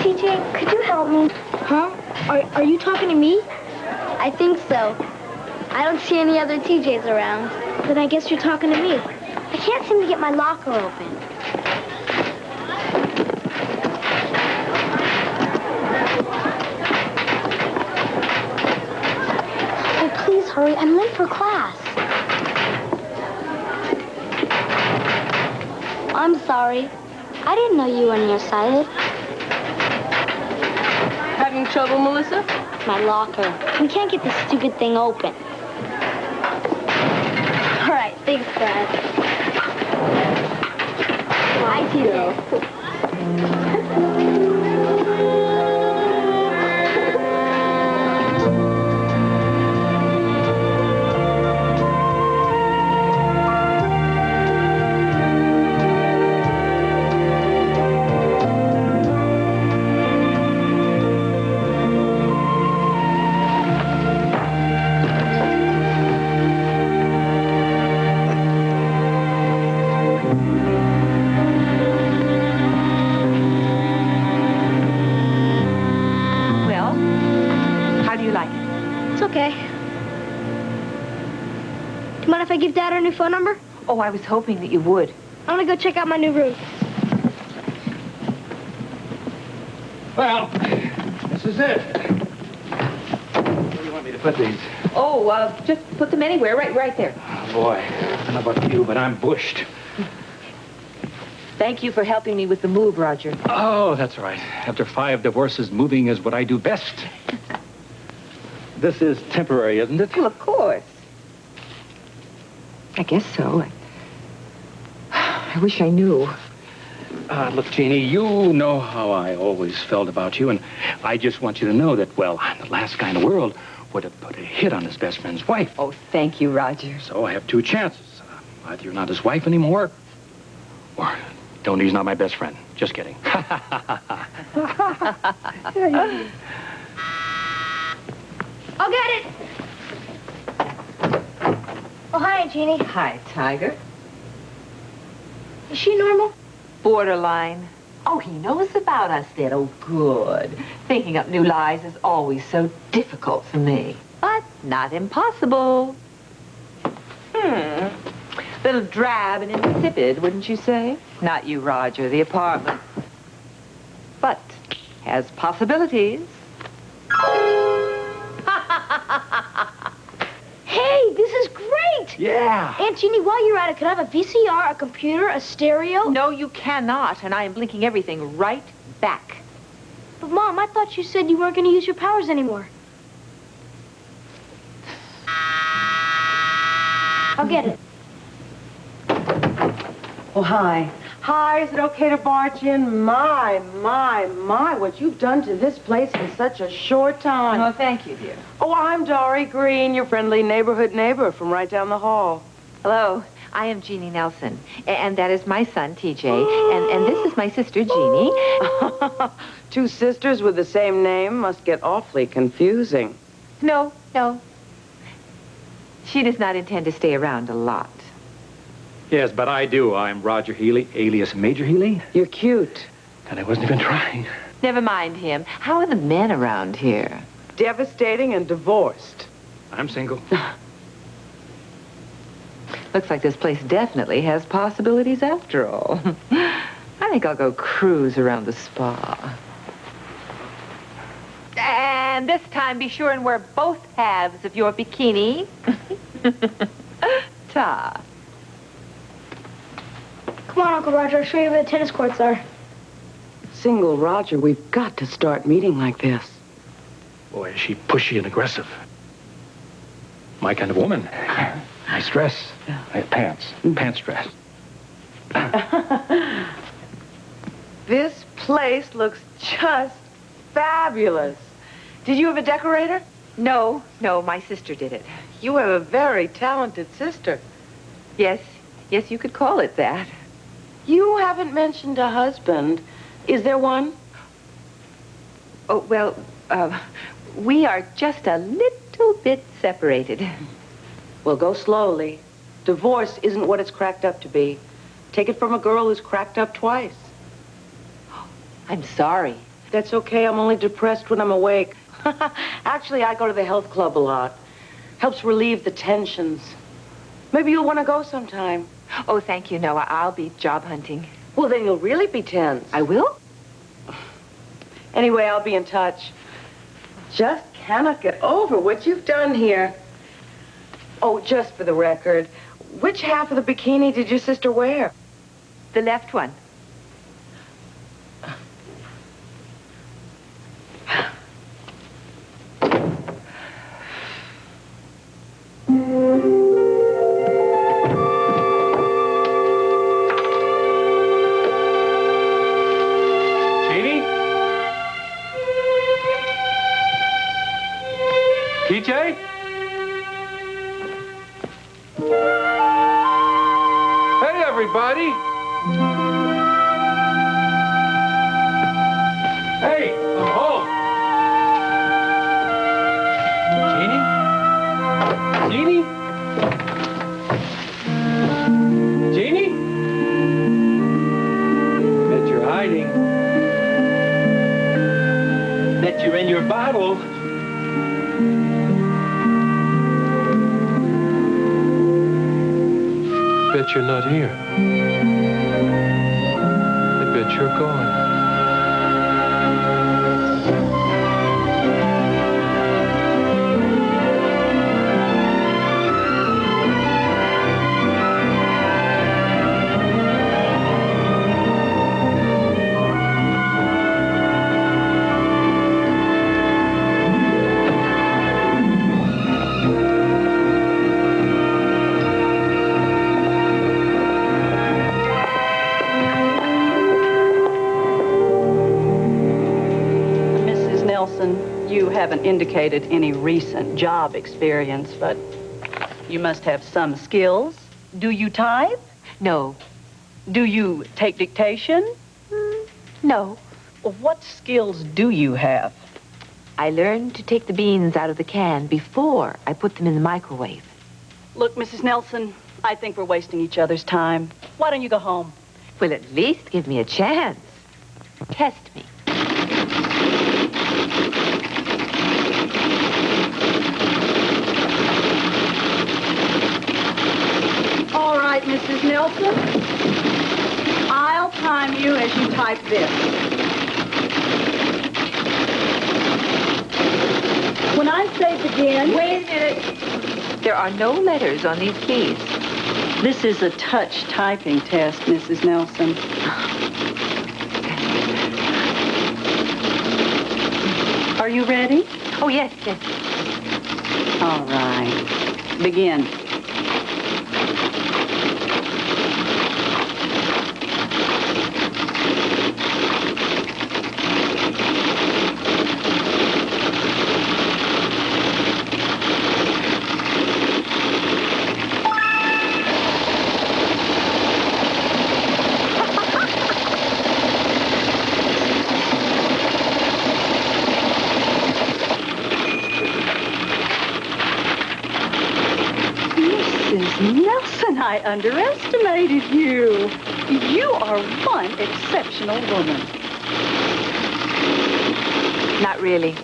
TJ, could you help me? Huh? Are you talking to me? I think so. I don't see any other TJs around. Then I guess you're talking to me. I can't seem to get my locker open. Oh, please hurry. I'm late for class. I'm sorry. I didn't know you were nearsighted. Having trouble, Melissa? My locker. We can't get this stupid thing open. All right, thanks, Dad. Bye, TJ. Okay. Do you mind if I give Dad our new phone number? Oh, I was hoping that you would. I'm gonna go check out my new room. Well, this is it. Where do you want me to put these? Oh, just put them anywhere, right there. Oh, boy. I don't know about you, but I'm bushed. Thank you for helping me with the move, Roger. Oh, that's right. After 5 divorces, moving is what I do best. This is temporary, isn't it? Well, of course. I guess so. I wish I knew. Look, Jeannie, you know how I always felt about you, and I just want you to know that, well, I'm the last guy in the world would have put a hit on his best friend's wife. Oh, thank you, Roger. So I have 2 chances. Either you're not his wife anymore, or Tony's not my best friend. Just kidding. I'll get it. Oh, hi, Jeannie. Hi, Tiger. Is she normal? Borderline. Oh, he knows about us then. Oh, good. Thinking up new lies is always so difficult for me. But not impossible. Little drab and insipid, wouldn't you say? Not you, Roger, the apartment. But has possibilities. Hey, this is great! Yeah. Aunt Jeannie, while you're at it, could I have a VCR, a computer, a stereo? No, you cannot, and I am blinking everything right back. But, Mom, I thought you said you weren't going to use your powers anymore. I'll get it. Oh, hi. Hi, is it okay to barge in? My, what you've done to this place in such a short time. Oh, thank you, dear. Oh, I'm Dory Green, your friendly neighborhood neighbor from right down the hall. Hello, I am Jeannie Nelson, and that is my son, TJ, and this is my sister, Jeannie. 2 sisters with the same name must get awfully confusing. No. She does not intend to stay around a lot. Yes, but I do. I'm Roger Healy, alias Major Healy. You're cute. And I wasn't even trying. Never mind him. How are the men around here? Devastating and divorced. I'm single. Looks like this place definitely has possibilities after all. I think I'll go cruise around the spa. And this time, be sure and wear both halves of your bikini. Ta. Come on, Uncle Roger, I'll show you where the tennis courts are. Single Roger, we've got to start meeting like this. Boy, is she pushy and aggressive. My kind of woman. Nice dress. Pants. Pants dress. This place looks just fabulous. Did you have a decorator? No, my sister did it. You have a very talented sister. Yes, you could call it that. You haven't mentioned a husband. Is there one? Oh, well, we are just a little bit separated. Well, go slowly. Divorce isn't what it's cracked up to be. Take it from a girl who's cracked up twice. I'm sorry. That's okay. I'm only depressed when I'm awake. Actually, I go to the health club a lot. Helps relieve the tensions. Maybe you'll want to go sometime. Oh, thank you. No, I'll be job hunting. Well, then you'll really be tense. I will? Anyway, I'll be in touch. Just cannot get over what you've done here. Oh, just for the record, which half of the bikini did your sister wear? The left one. Jeannie? TJ? Hey, everybody! Hey, I'm home. Jeannie? Jeannie? Jeannie? Bet you're hiding. Bet you're in your bottle. Bet you're not here. I bet you're gone. You haven't indicated any recent job experience, but you must have some skills. Do you type? No. Do you take dictation? No. Well, what skills do you have? I learned to take the beans out of the can before I put them in the microwave. Look, Mrs. Nelson, I think we're wasting each other's time. Why don't you go home? Well, at least give me a chance. Test me. All right, Mrs. Nelson. I'll time you as you type this. When I say begin... Wait a minute. There are no letters on these keys. This is a touch typing test, Mrs. Nelson. Are you ready? Oh, yes. All right. Begin. Nelson, I underestimated you. You are one exceptional woman. Not really.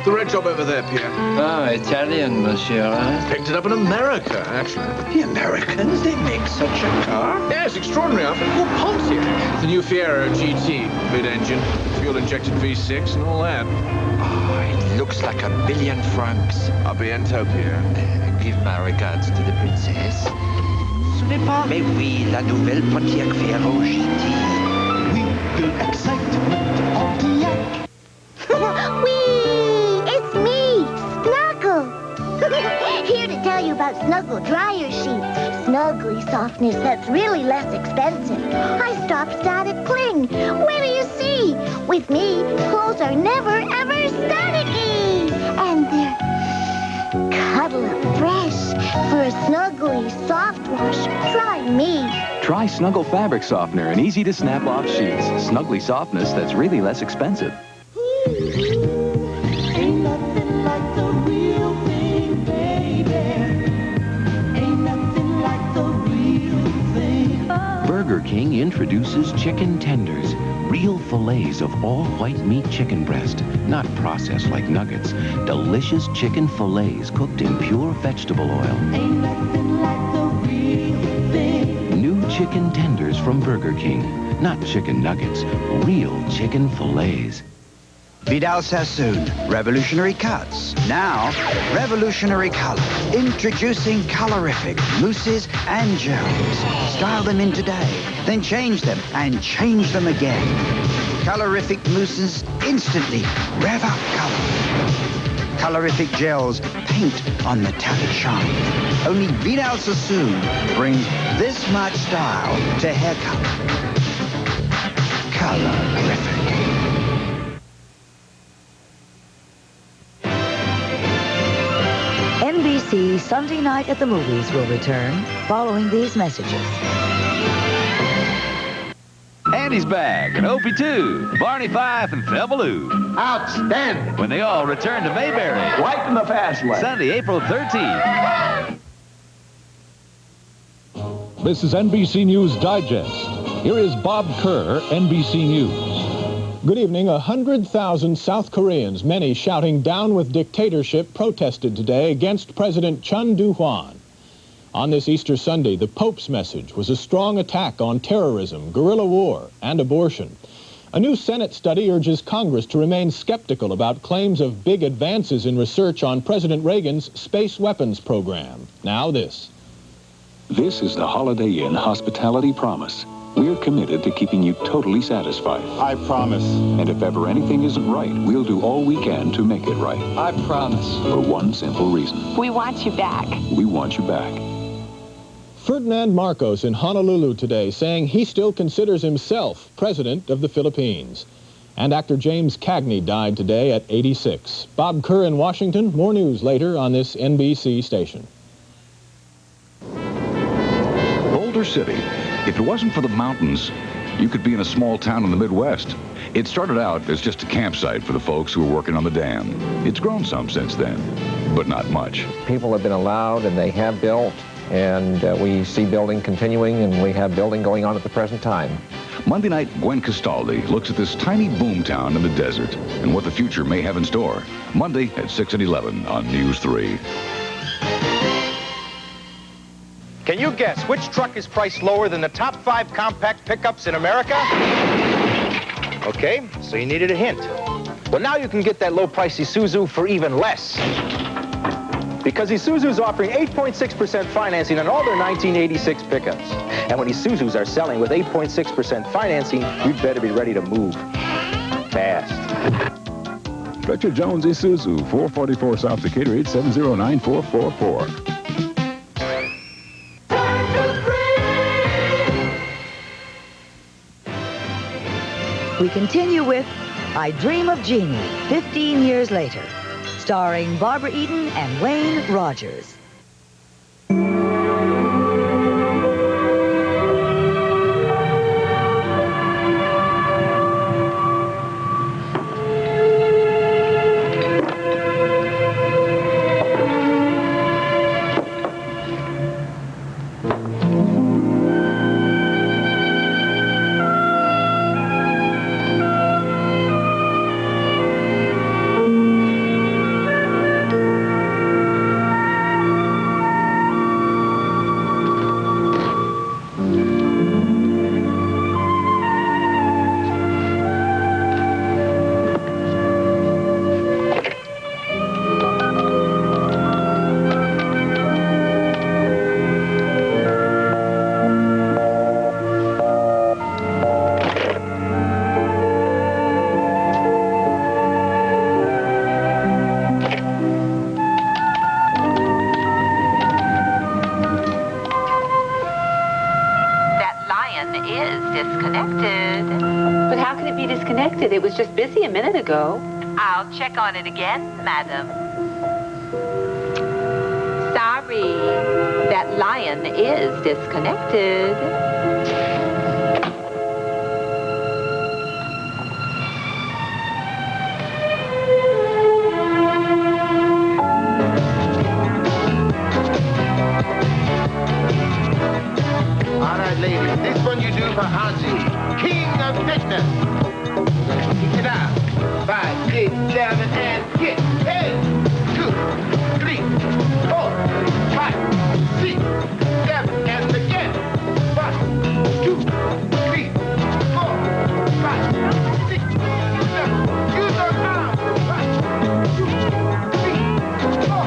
The red job over there, Pierre. Ah, Italian, monsieur. Picked it up in America, actually. The Americans, they make such a car? Yes, extraordinary. I think called Pontiac. The new Fiero GT, mid-engine. fuel-injected V6 and all that. Oh, it looks like $1 billion francs. A bientôt, Pierre. Give my regards to the princess. Ce n'est pas. Mais oui, la nouvelle Pontiac Fiero GT. Winkle excitement Pontiac. Whee! It's me, Snuggle. Here to tell you about Snuggle dryer sheets. Snuggly softness that's really less expensive. I stop static cling. Where do you see? With me, clothes are never, ever staticky. And they're cuddle up fresh. For a snuggly soft wash, try me. Try Snuggle Fabric Softener and easy to snap off sheets. Snuggly softness that's really less expensive. Ain't nothing like the real thing, baby. Ain't nothing like the real thing. Burger King introduces chicken tenders, real fillets of all-white meat chicken breast, not processed like nuggets. Delicious chicken fillets cooked in pure vegetable oil. Ain't nothing like the real thing. New chicken tenders from Burger King, not chicken nuggets, real chicken fillets. Vidal Sassoon, revolutionary cuts. Now, revolutionary color. Introducing colorific mousses and gels. Style them in today, then change them and change them again. Colorific mousses instantly rev up color. Colorific gels paint on metallic shine. Only Vidal Sassoon brings this much style to hair color. Colorific. NBC Sunday Night at the Movies will return following these messages. Andy's back, and Opie too, Barney Fife, and Thelma Lou. Outstanding. When they all return to Mayberry. Right in the fast lane. Sunday, April 13th. This is NBC News Digest. Here is Bob Kerr, NBC News. Good evening. 100,000 South Koreans, many shouting down with dictatorship, protested today against President Chun Doo-hwan. On this Easter Sunday, the Pope's message was a strong attack on terrorism, guerrilla war, and abortion. A new Senate study urges Congress to remain skeptical about claims of big advances in research on President Reagan's space weapons program. Now this. This is the Holiday Inn Hospitality Promise. We're committed to keeping you totally satisfied. I promise. And if ever anything isn't right, we'll do all we can to make it right. I promise. For one simple reason. We want you back. We want you back. Ferdinand Marcos in Honolulu today saying he still considers himself president of the Philippines. And actor James Cagney died today at 86. Bob Kerr in Washington. More news later on this NBC station. Boulder City. If it wasn't for the mountains, you could be in a small town in the Midwest. It started out as just a campsite for the folks who were working on the dam. It's grown some since then, but not much. People have been allowed and they have built, and we see building continuing, and we have building going on at the present time. Monday night, Gwen Castaldi looks at this tiny boom town in the desert and what the future may have in store. Monday at 6 and 11 on News 3. Can you guess which truck is priced lower than the top 5 compact pickups in America? Okay, so you needed a hint. Well, now you can get that low-price Isuzu for even less. Because Isuzu's offering 8.6% financing on all their 1986 pickups. And when Isuzu's are selling with 8.6% financing, you'd better be ready to move fast. Fletcher Jones Isuzu, 444 South Decatur, 870-9444. We continue with I Dream of Jeannie, 15 years later, starring Barbara Eden and Wayne Rogers. was just busy a minute ago. I'll check on it again, madam. Sorry, that lion is disconnected. All right, ladies, this one you do for Hansi, king of fitness. Kick it out. 5, 6, 7, and kick. 8, 2, 3, 4, 5, 6, 7, and again. 1, 2, 3, 4, 5, 6, 7. Use your arms. 1, 2, 3, 4,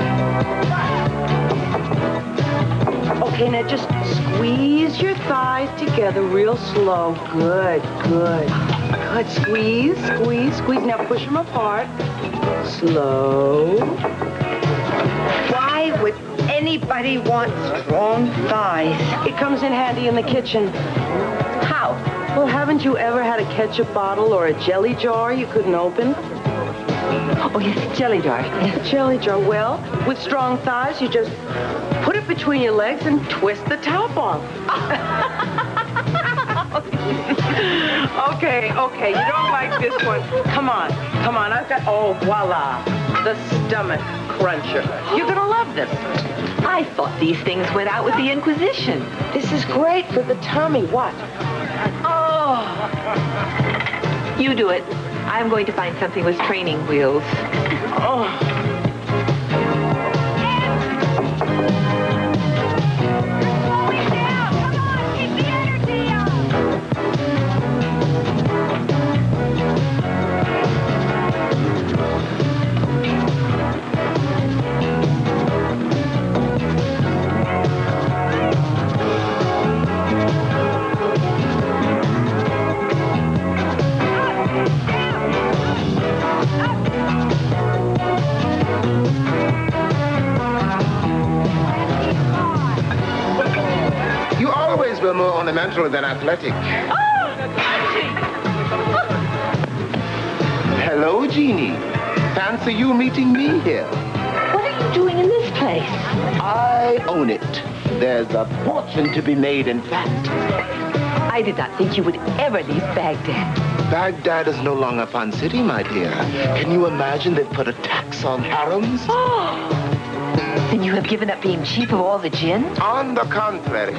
5. Okay, now just squeeze your thighs together real slow. Good, good. Good, squeeze, squeeze, squeeze. Now push them apart. Slow. Why would anybody want strong thighs? It comes in handy in the kitchen. How? Well, haven't you ever had a ketchup bottle or a jelly jar you couldn't open? Oh, yes, jelly jar. Jelly jar. Well, with strong thighs, you just put it between your legs and twist the top off. Okay, you don't like this one. Come on. I've got, oh, voila, the stomach cruncher. You're gonna love this. I thought these things went out with the Inquisition. This is great for the tummy. What? Oh. You do it. I'm going to find something with training wheels. Oh. You always were more ornamental than athletic. Hello, Jeannie. Fancy you meeting me here. What are you doing in this place? I own it. There's a fortune to be made, in fact. I did not think you would ever leave Baghdad. Baghdad is no longer Fun City, my dear. Can you imagine they've put a tax on harems? Then you have given up being chief of all the jinn? On the contrary,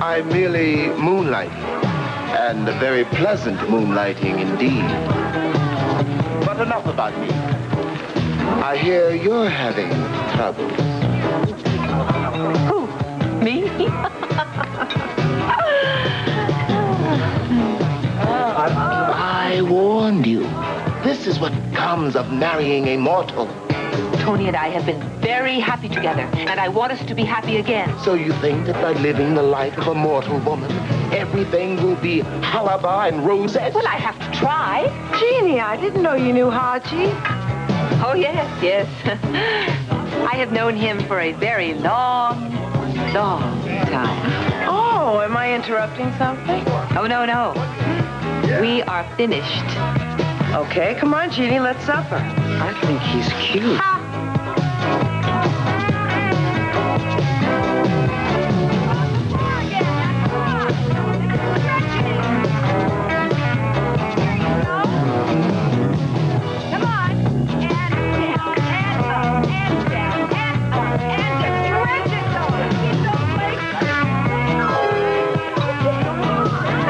I merely moonlight. And a very pleasant moonlighting indeed. But enough about me. I hear you're having trouble. Who? Me? I warned you. This is what comes of marrying a mortal. Tony and I have been very happy together, and I want us to be happy again. So you think that by living the life of a mortal woman, everything will be halaba and roses? Well, I have to try. Jeannie, I didn't know you knew Haji. Oh, yes. I have known him for a very long time. Oh, am I interrupting something? Oh, no. We are finished. Okay, come on, Jeannie, let's supper. I think he's cute.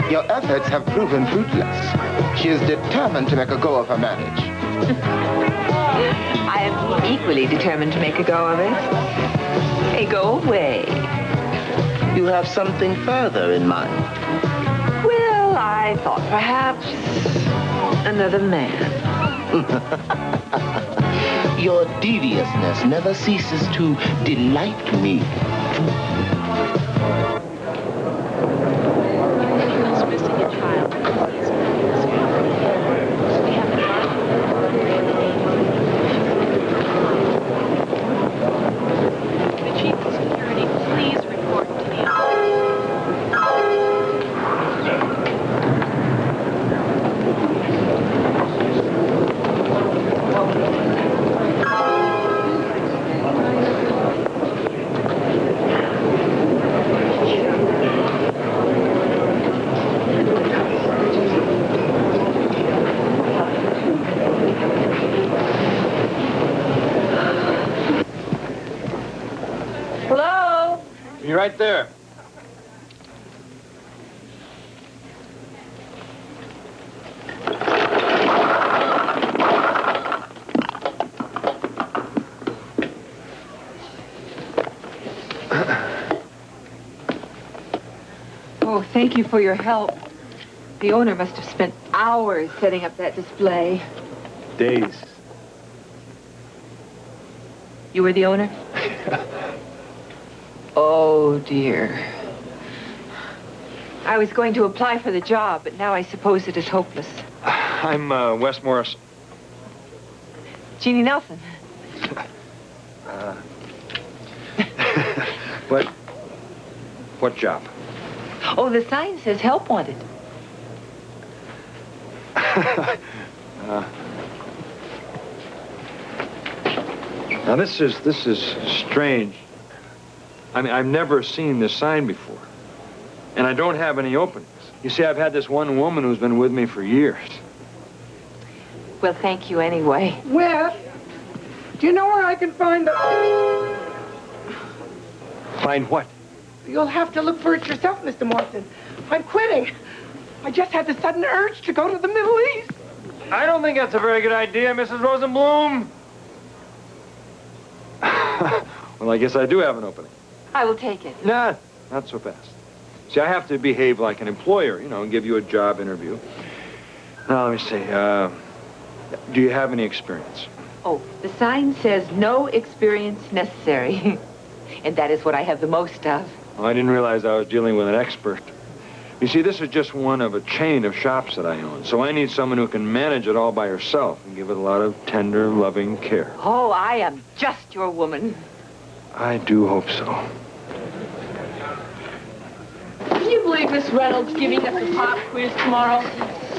Your efforts have proven fruitless. She is determined to make a go of her marriage. I am equally determined to make a go of it. Hey, go away. You have something further in mind. Well, I thought perhaps another man. Your deviousness never ceases to delight me. Be right there. Oh, thank you for your help. The owner must have spent hours setting up that display. Days. You were the owner? Oh, dear. I was going to apply for the job, but now I suppose it is hopeless. I'm Wes Morris. Jeannie Nelson. What job? Oh, the sign says help wanted. Now this is strange. I mean, I've never seen this sign before. And I don't have any openings. You see, I've had this one woman who's been with me for years. Well, thank you anyway. Wes, do you know where I can find the... Find what? You'll have to look for it yourself, Mr. Morrison. I'm quitting. I just had the sudden urge to go to the Middle East. I don't think that's a very good idea, Mrs. Rosenblum. Well, I guess I do have an opening. I will take it. Nah, not so fast. See, I have to behave like an employer, you know, and give you a job interview. Now, let me see. Do you have any experience? Oh, the sign says no experience necessary. And that is what I have the most of. Well, I didn't realize I was dealing with an expert. You see, this is just one of a chain of shops that I own, so I need someone who can manage it all by herself and give it a lot of tender, loving care. Oh, I am just your woman. I do hope so. Can you believe Miss Reynolds giving us a pop quiz tomorrow?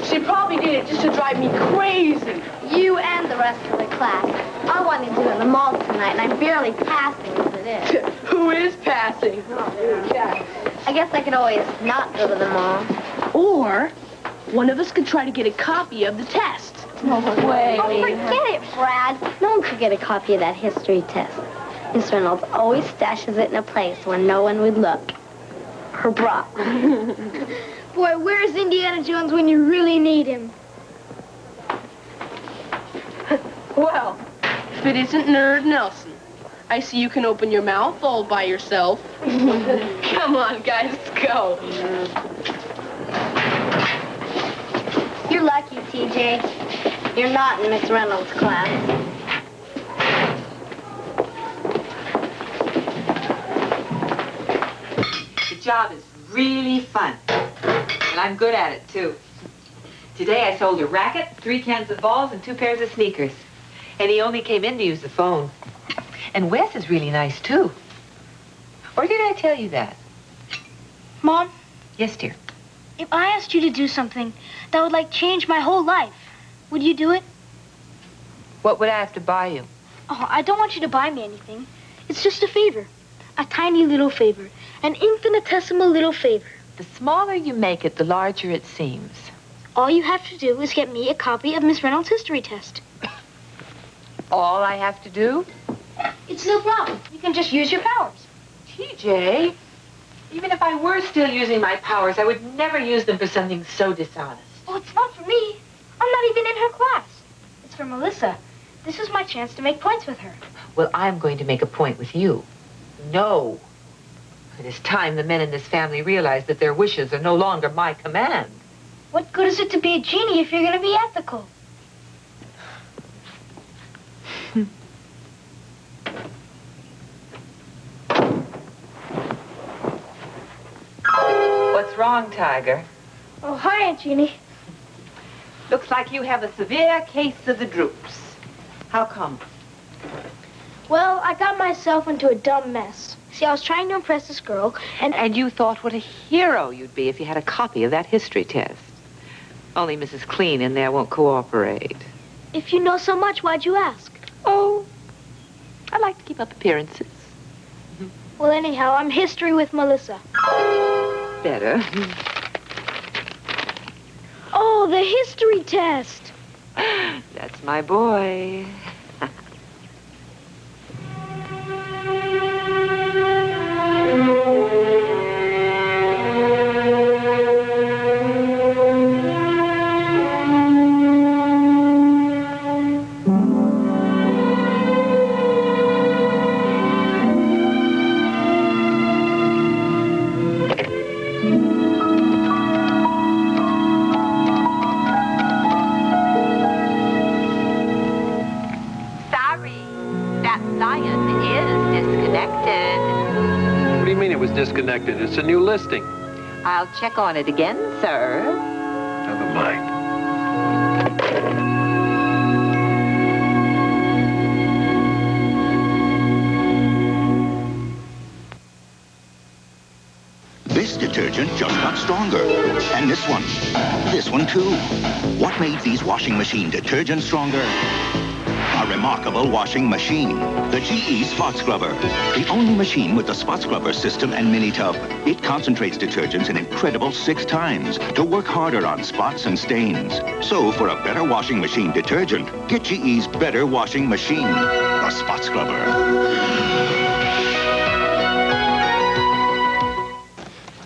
She probably did it just to drive me crazy. You and the rest of the class. I wanted to go to the mall tonight, and I'm barely passing as it is. Who is passing? I guess I could always not go to the mall. Or one of us could try to get a copy of the test. No way. Oh, forget it, Brad. No one could get a copy of that history test. Miss Reynolds always stashes it in a place where no one would look. Her bra. Boy, where's Indiana Jones when you really need him? Well, if it isn't Nerd Nelson, I see you can open your mouth all by yourself. Come on, guys, let's go. You're lucky, TJ. You're not in Miss Reynolds' class. The job is really fun. And I'm good at it, too. Today I sold a racket, 3 cans of balls, and 2 pairs of sneakers. And he only came in to use the phone. And Wes is really nice, too. Or did I tell you that? Mom? Yes, dear. If I asked you to do something that would, like, change my whole life, would you do it? What would I have to buy you? Oh, I don't want you to buy me anything. It's just a favor. A tiny little favor. An infinitesimal little favor. The smaller you make it, the larger it seems. All you have to do is get me a copy of Miss Reynolds' history test. All I have to do? It's no problem. You can just use your powers. TJ, even if I were still using my powers, I would never use them for something so dishonest. Oh, it's not for me. I'm not even in her class. It's for Melissa. This is my chance to make points with her. Well, I'm going to make a point with you. No. It is time the men in this family realize that their wishes are no longer my command. What good is it to be a genie if you're going to be ethical? What's wrong, Tiger? Oh, hi, Aunt Jeannie. Looks like you have a severe case of the droops. How come? Well, I got myself into a dumb mess. See, I was trying to impress this girl, And you thought what a hero you'd be if you had a copy of that history test. Only Mrs. Clean in there won't cooperate. If you know so much, why'd you ask? Oh, I like to keep up appearances. Well, anyhow, I'm history with Melissa. Better. Oh, the history test. That's my boy. Lion is disconnected. What do you mean it was disconnected? It's a new listing. I'll check on it again, sir. Never mind. This detergent just got stronger. And this one. This one, too. What made these washing machine detergents stronger? A remarkable washing machine. The GE Spot Scrubber. The only machine with the Spot Scrubber system and mini tub. It concentrates detergents an incredible 6 times to work harder on spots and stains. So for a better washing machine detergent, get GE's better washing machine. The Spot Scrubber.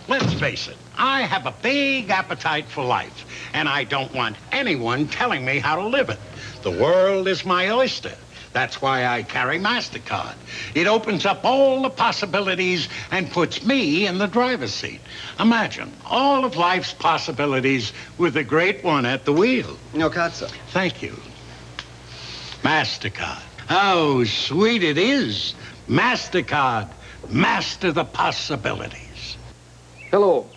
Let's face it, I have a big appetite for life, and I don't want anyone telling me how to live it. The world is my oyster. That's why I carry MasterCard. It opens up all the possibilities and puts me in the driver's seat. Imagine all of life's possibilities with a great one at the wheel. No cazzo. Thank you. MasterCard. Oh, sweet it is. MasterCard. Master the possibilities. Hello.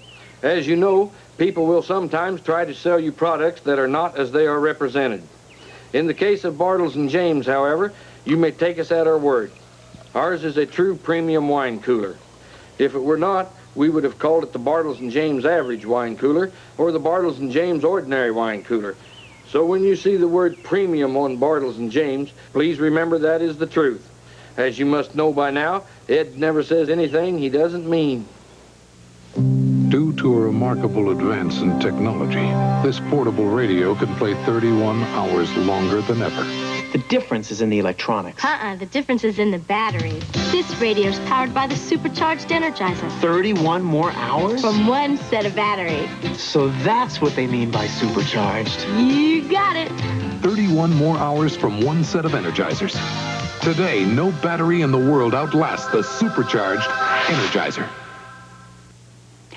As you know, people will sometimes try to sell you products that are not as they are represented. In the case of Bartles and James, however, you may take us at our word. Ours is a true premium wine cooler. If it were not, we would have called it the Bartles and James Average Wine Cooler or the Bartles and James Ordinary Wine Cooler. So when you see the word premium on Bartles and James, please remember that is the truth. As you must know by now, Ed never says anything he doesn't mean. Due to a remarkable advance in technology, this portable radio can play 31 hours longer than ever. The difference is in the electronics. The difference is in the batteries. This radio's powered by the supercharged Energizer. 31 more hours? From one set of batteries. So that's what they mean by supercharged. You got it. 31 more hours from one set of Energizers. Today, no battery in the world outlasts the supercharged Energizer.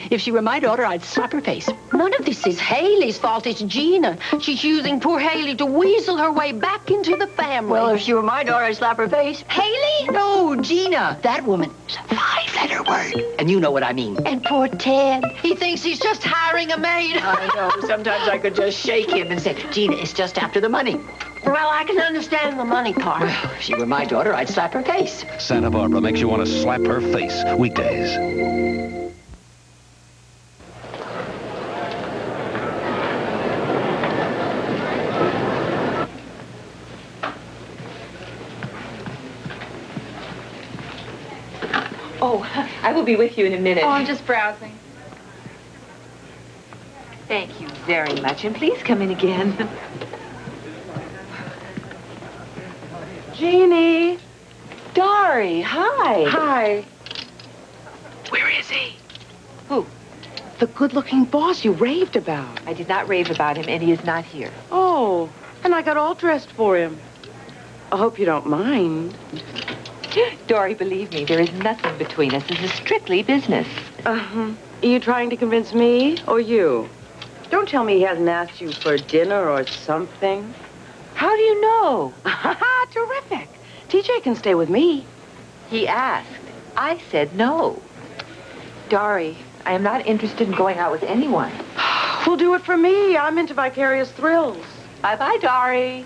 If she were my daughter, I'd slap her face. None of this is Haley's fault. It's Gina. She's using poor Haley to weasel her way back into the family. Well, if she were my daughter, I'd slap her face. Haley? No, Gina. That woman is a 5-letter word. And you know what I mean. And poor Ted. He thinks he's just hiring a maid. I know. Sometimes I could just shake him and say, Gina, it's just after the money. Well, I can understand the money part. Well, if she were my daughter, I'd slap her face. Santa Barbara makes you want to slap her face weekdays. Oh, I will be with you in a minute. Oh, I'm just browsing. Thank you very much, and please come in again. Jeannie. Dari, hi. Hi. Where is he? Who? The good-looking boss you raved about. I did not rave about him, and he is not here. Oh, and I got all dressed for him. I hope you don't mind. Dory, believe me, there is nothing between us. This is strictly business. Are you trying to convince me or you? Don't tell me he hasn't asked you for dinner or something. How do you know? Terrific. TJ can stay with me. He asked. I said no. Dory, I am not interested in going out with anyone. Well, do it for me. I'm into vicarious thrills. Bye-bye, Dory.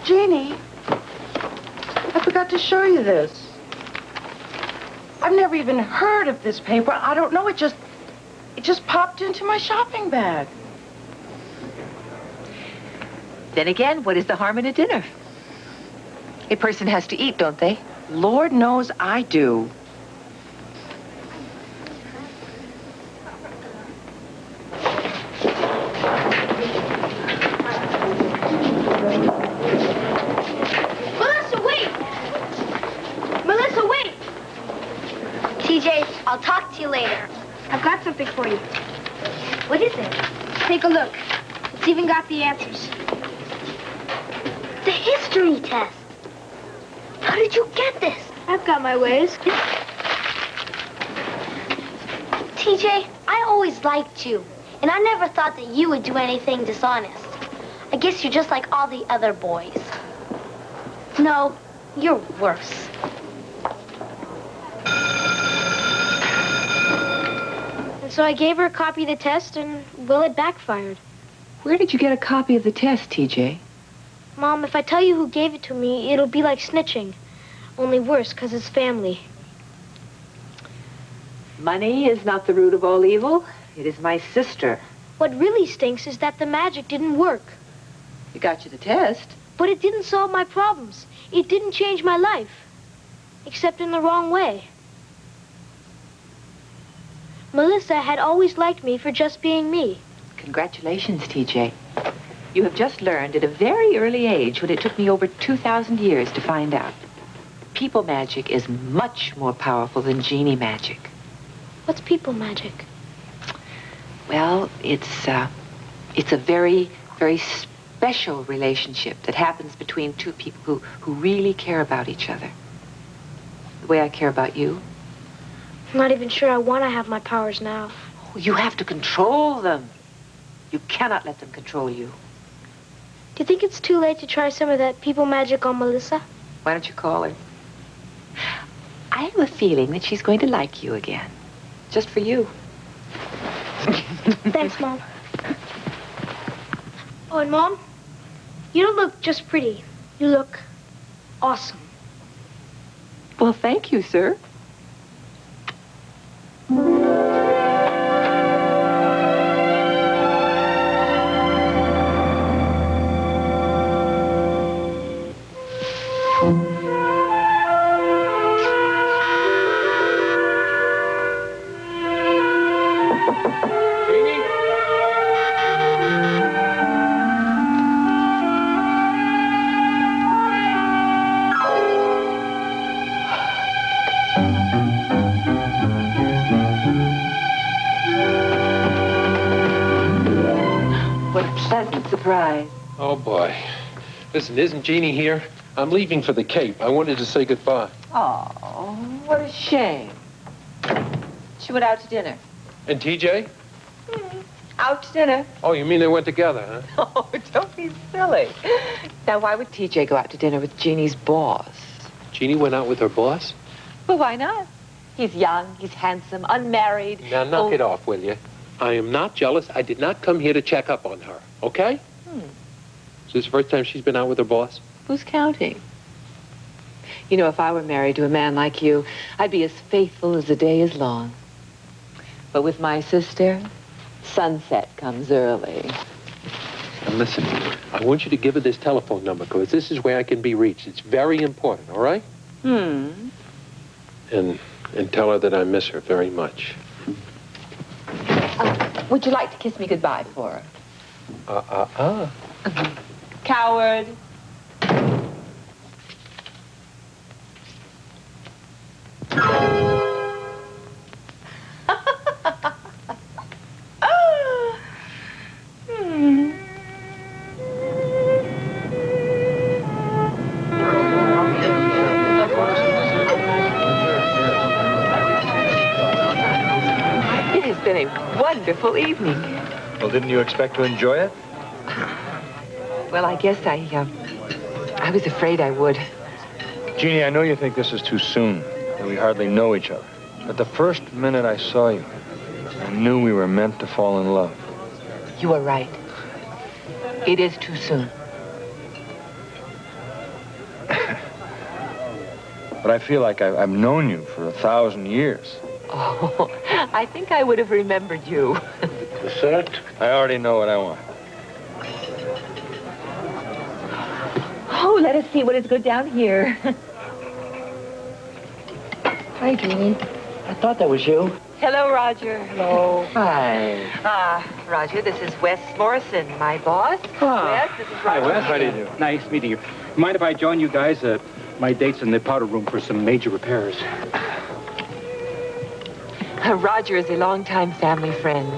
Jeannie, I forgot to show you this. I've never even heard of this paper. I don't know, it just popped into my shopping bag. Then again, what is the harm in a dinner? A person has to eat, don't they? Lord knows I do. I'll talk to you later. I've got something for you. What is it? Take a look. It's even got the answers. The history test. How did you get this? I've got my ways. TJ, I always liked you, and I never thought that you would do anything dishonest. I guess you're just like all the other boys. No, you're worse. And so I gave her a copy of the test, and, well, it backfired. Where did you get a copy of the test, TJ? Mom, if I tell you who gave it to me, it'll be like snitching. Only worse, because it's family. Money is not the root of all evil. It is my sister. What really stinks is that the magic didn't work. You got you the test. But it didn't solve my problems. It didn't change my life. Except in the wrong way. Melissa had always liked me for just being me. Congratulations, TJ. You have just learned at a very early age what it took me over 2,000 years to find out. People magic is much more powerful than genie magic. What's people magic? Well, it's a very, very special relationship that happens between two people who really care about each other. The way I care about you. I'm not even sure I want to have my powers now. Oh, you have to control them. You cannot let them control you. Do you think it's too late to try some of that people magic on Melissa? Why don't you call her? I have a feeling that she's going to like you again. Just for you. Thanks, Mom. Oh, and Mom, you don't look just pretty. You look awesome. Well, thank you, sir. Pleasant surprise. Oh, boy. Listen, isn't Jeannie here? I'm leaving for the Cape. I wanted to say goodbye. Oh, what a shame. She went out to dinner. And TJ? Out to dinner. Oh, you mean they went together, huh? Oh, don't be silly. Now, why would TJ go out to dinner with Jeannie's boss? Jeannie went out with her boss? Well, why not? He's young, he's handsome, unmarried. Now, knock it off, will you? I am not jealous. I did not come here to check up on her, okay? Is this the first time she's been out with her boss? Who's counting? You know, if I were married to a man like you, I'd be as faithful as the day is long. But with my sister, sunset comes early. And listen, I want you to give her this telephone number, because this is where I can be reached. It's very important, all right? And tell her that I miss her very much. Would you like to kiss me goodbye for her? Coward. It has been a wonderful evening. Well, didn't you expect to enjoy it? Well, I guess I was afraid I would. Jeannie, I know you think this is too soon, that we hardly know each other. But the first minute I saw you, I knew we were meant to fall in love. You are right. It is too soon. But I feel like I've known you for 1,000 years. Oh, I think I would have remembered you. Dessert? I already know what I want. Oh, let us see what is good down here. Hi, Jeannie. I thought that was you. Hello, Roger. Hello. Hi. Roger, this is Wes Morrison, my boss. Wes, this is Hi, Roger. Wes. How do you do? Nice meeting you. Mind if I join you guys? My date's in the powder room for some major repairs. Roger is a longtime family friend.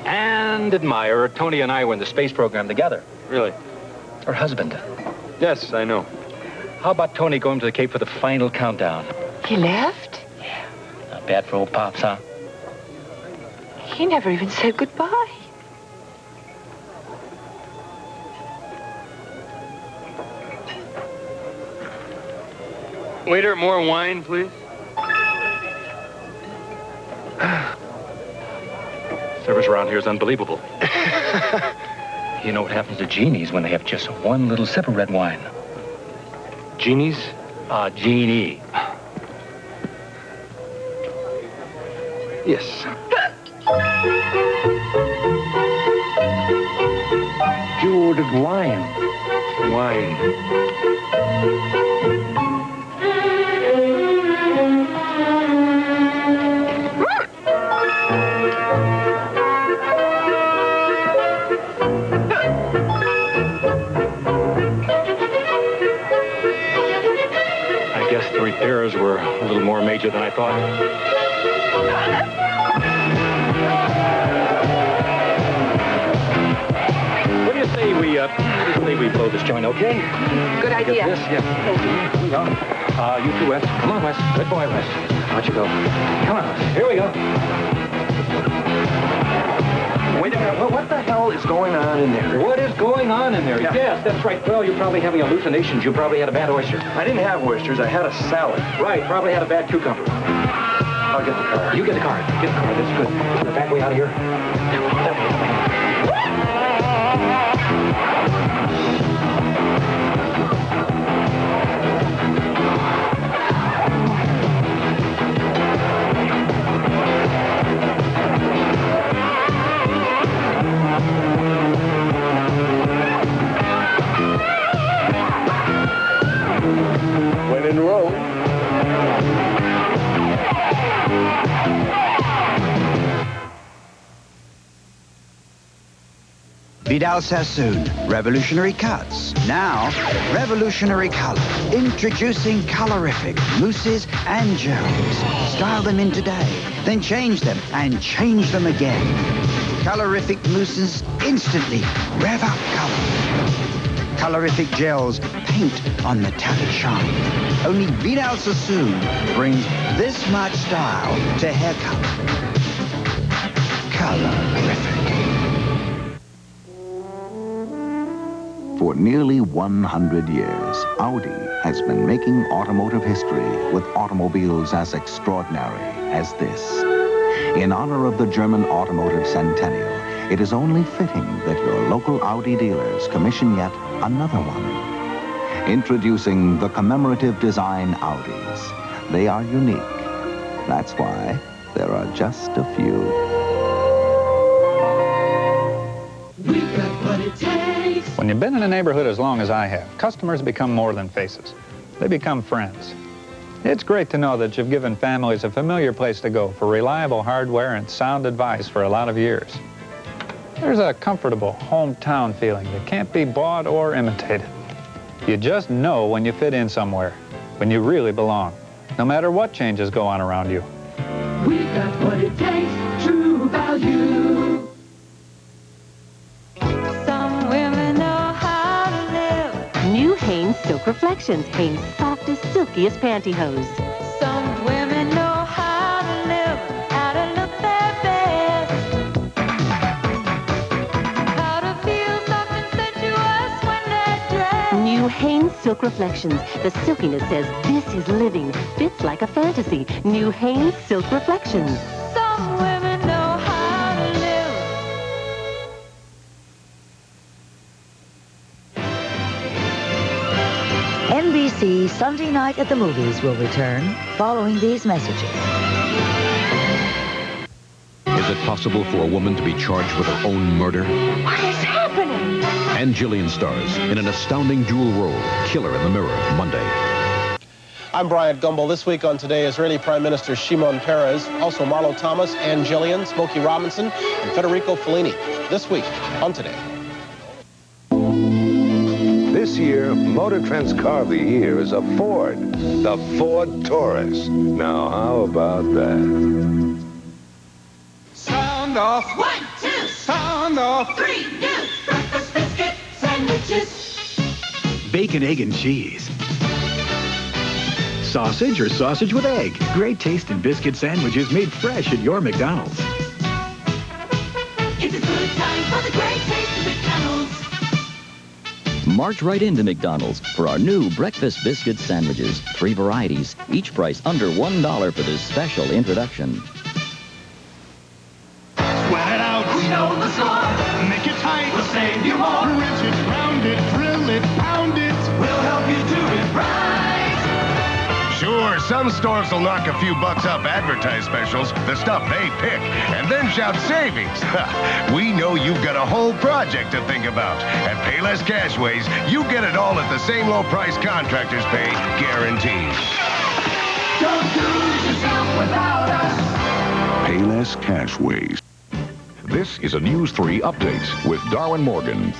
And admirer. Tony and I were in the space program together. Really? Her husband. Yes, I know. How about Tony going to the Cape for the final countdown? He left? Not bad for old Pops, huh? He never even said goodbye. Waiter, more wine, please. Service around here is unbelievable. You know what happens to Jeannies when they have just one little sip of red wine? Jeannie's? Jeannie. Yes. You ordered wine. Wine. I guess the repairs were a little more major than I thought. What do you say we blow this joint, okay? Good idea. Get this? Yeah. Here we go. You two, Wes. Come on, Wes. Good boy, Wes. Out you go. Come on, Wes. Here we go. Wait a minute. What the hell is going on in there? What is going on in there? Yeah. Yes, that's right. Well, you're probably having hallucinations. You probably had a bad oyster. I didn't have oysters. I had a salad. Right, probably had a bad cucumber. I'll get the car. You get the car. Get the car. That's good. Is the back way out of here? When in Rome. Vidal Sassoon, revolutionary cuts. Now, revolutionary color. Introducing colorific mousses and gels. Style them in today, then change them and change them again. Colorific mousses instantly rev up color. Colorific gels paint on metallic shine. Only Vidal Sassoon brings this much style to hair color. Colorific. For nearly 100 years, Audi has been making automotive history with automobiles as extraordinary as this. In honor of the German automotive centennial, it is only fitting that your local Audi dealers commission yet another one. Introducing the commemorative design Audis. They are unique. That's why there are just a few. We've got what it takes. When you've been in a neighborhood as long as I have, customers become more than faces. They become friends. It's great to know that you've given families a familiar place to go for reliable hardware and sound advice for a lot of years. There's a comfortable hometown feeling that can't be bought or imitated. You just know when you fit in somewhere, when you really belong, no matter what changes go on around you. We've got what it takes, true value. Some women know how to live. New Hanes Silk Reflections, Hanes' softest, silkiest pantyhose. Some women know how to live, how to look their best. How to feel soft and sensuous when they're dressed. New Hanes Silk Reflections. The silkiness says this is living. Fits like a fantasy. New Hanes Silk Reflections. Some women know how to live. NBC Sunday Night at the Movies will return following these messages. Is it possible for a woman to be charged with her own murder? What is happening? And Jillian stars in an astounding dual role, Killer in the Mirror, Monday. I'm Bryant Gumbel. This week on Today, Israeli Prime Minister Shimon Peres, also Marlo Thomas, Ann Jillian, Smokey Robinson, and Federico Fellini. This week on Today. This year, Motor Trend's car of the year is a Ford, the Ford Taurus. Now, how about that? Sound off. 1, 2. Sound off. 3, do. Breakfast biscuit sandwiches. Bacon, egg, and cheese. Sausage or sausage with egg. Great tasting biscuit sandwiches made fresh at your McDonald's. It's a good time for the great taste of McDonald's. March right into McDonald's for our new breakfast biscuit sandwiches. 3 varieties, each price under $1 for this special introduction. Sweat it out. We know the score. Make it tight. We'll save you more. Rinse it, round it, drill it, pound it. We'll help you do it right. Sure, some stores will knock a few bucks up advertised specials, the stuff they pick, and then shout savings. We know you've got a whole project to think about. At Payless Cashways, you get it all at the same low price contractors pay, guaranteed. Don't lose yourself without us. Payless Cashways. This is a News 3 update with Darwin Morgan.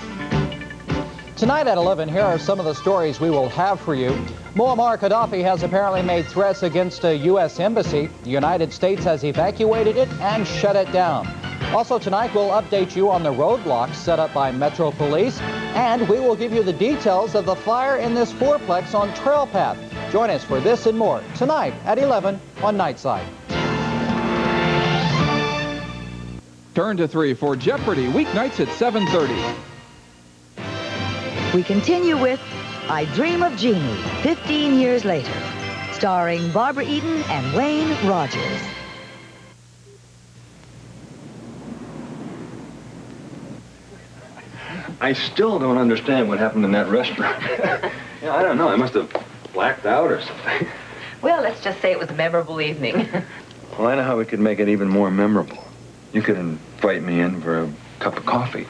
Tonight at 11, here are some of the stories we will have for you. Muammar Gaddafi has apparently made threats against a U.S. embassy. The United States has evacuated it and shut it down. Also tonight, we'll update you on the roadblocks set up by Metro Police, and we will give you the details of the fire in this fourplex on Trail Path. Join us for this and more tonight at 11 on Nightside. Turn to 3 for Jeopardy! Weeknights at 7:30. We continue with I Dream of Jeannie, 15 years later, starring Barbara Eden and Wayne Rogers. I still don't understand what happened in that restaurant. I don't know. I must have blacked out or something. Well, let's just say it was a memorable evening. Well, I know how we could make it even more memorable. You could invite me in for a cup of coffee.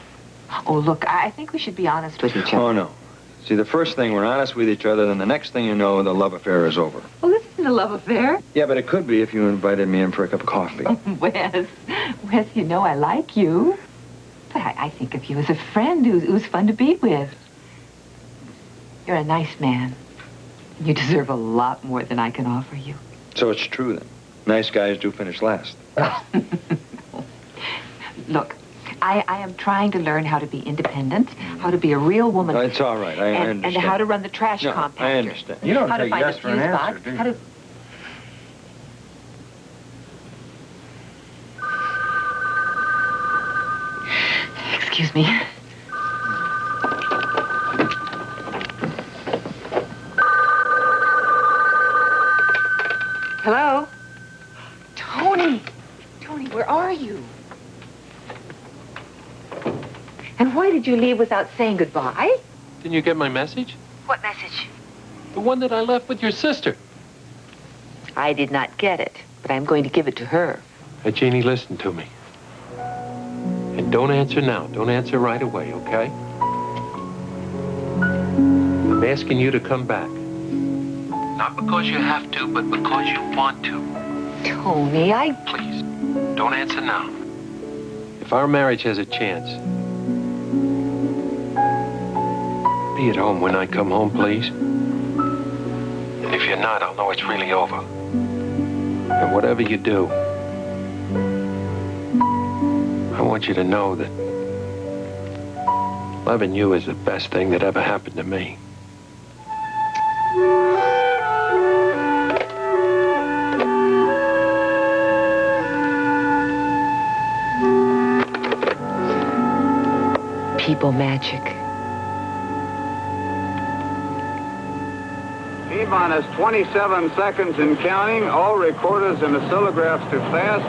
Oh, look, I think we should be honest with each other. Oh, no. See, the first thing we're honest with each other, then the next thing you know, the love affair is over. Well, this isn't a love affair. Yeah, but it could be if you invited me in for a cup of coffee. Wes, you know I like you. But I think of you as a friend who's fun to be with. You're a nice man. You deserve a lot more than I can offer you. So it's true, then. Nice guys do finish last. Look, I am trying to learn how to be independent, how to be a real woman. No, it's all right. I understand. And how to run the trash No, compactor. I understand. You don't how take to find yes a for an fuse answer, box, do you? how to... Excuse me. Hello? Tony! Tony, where are you? And why did you leave without saying goodbye? Didn't you get my message? What message? The one that I left with your sister. I did not get it, but I'm going to give it to her. Hey, Jeannie, listen to me. And don't answer now. Don't answer right away, okay? I'm asking you to come back. Not because you have to, but because you want to. Tony, Please, don't answer now. If our marriage has a chance, be at home when I come home, please. And if you're not, I'll know it's really over. And whatever you do, I want you to know that loving you is the best thing that ever happened to me. people magic. T-minus 27 seconds and counting. All recorders and oscillographs to fast.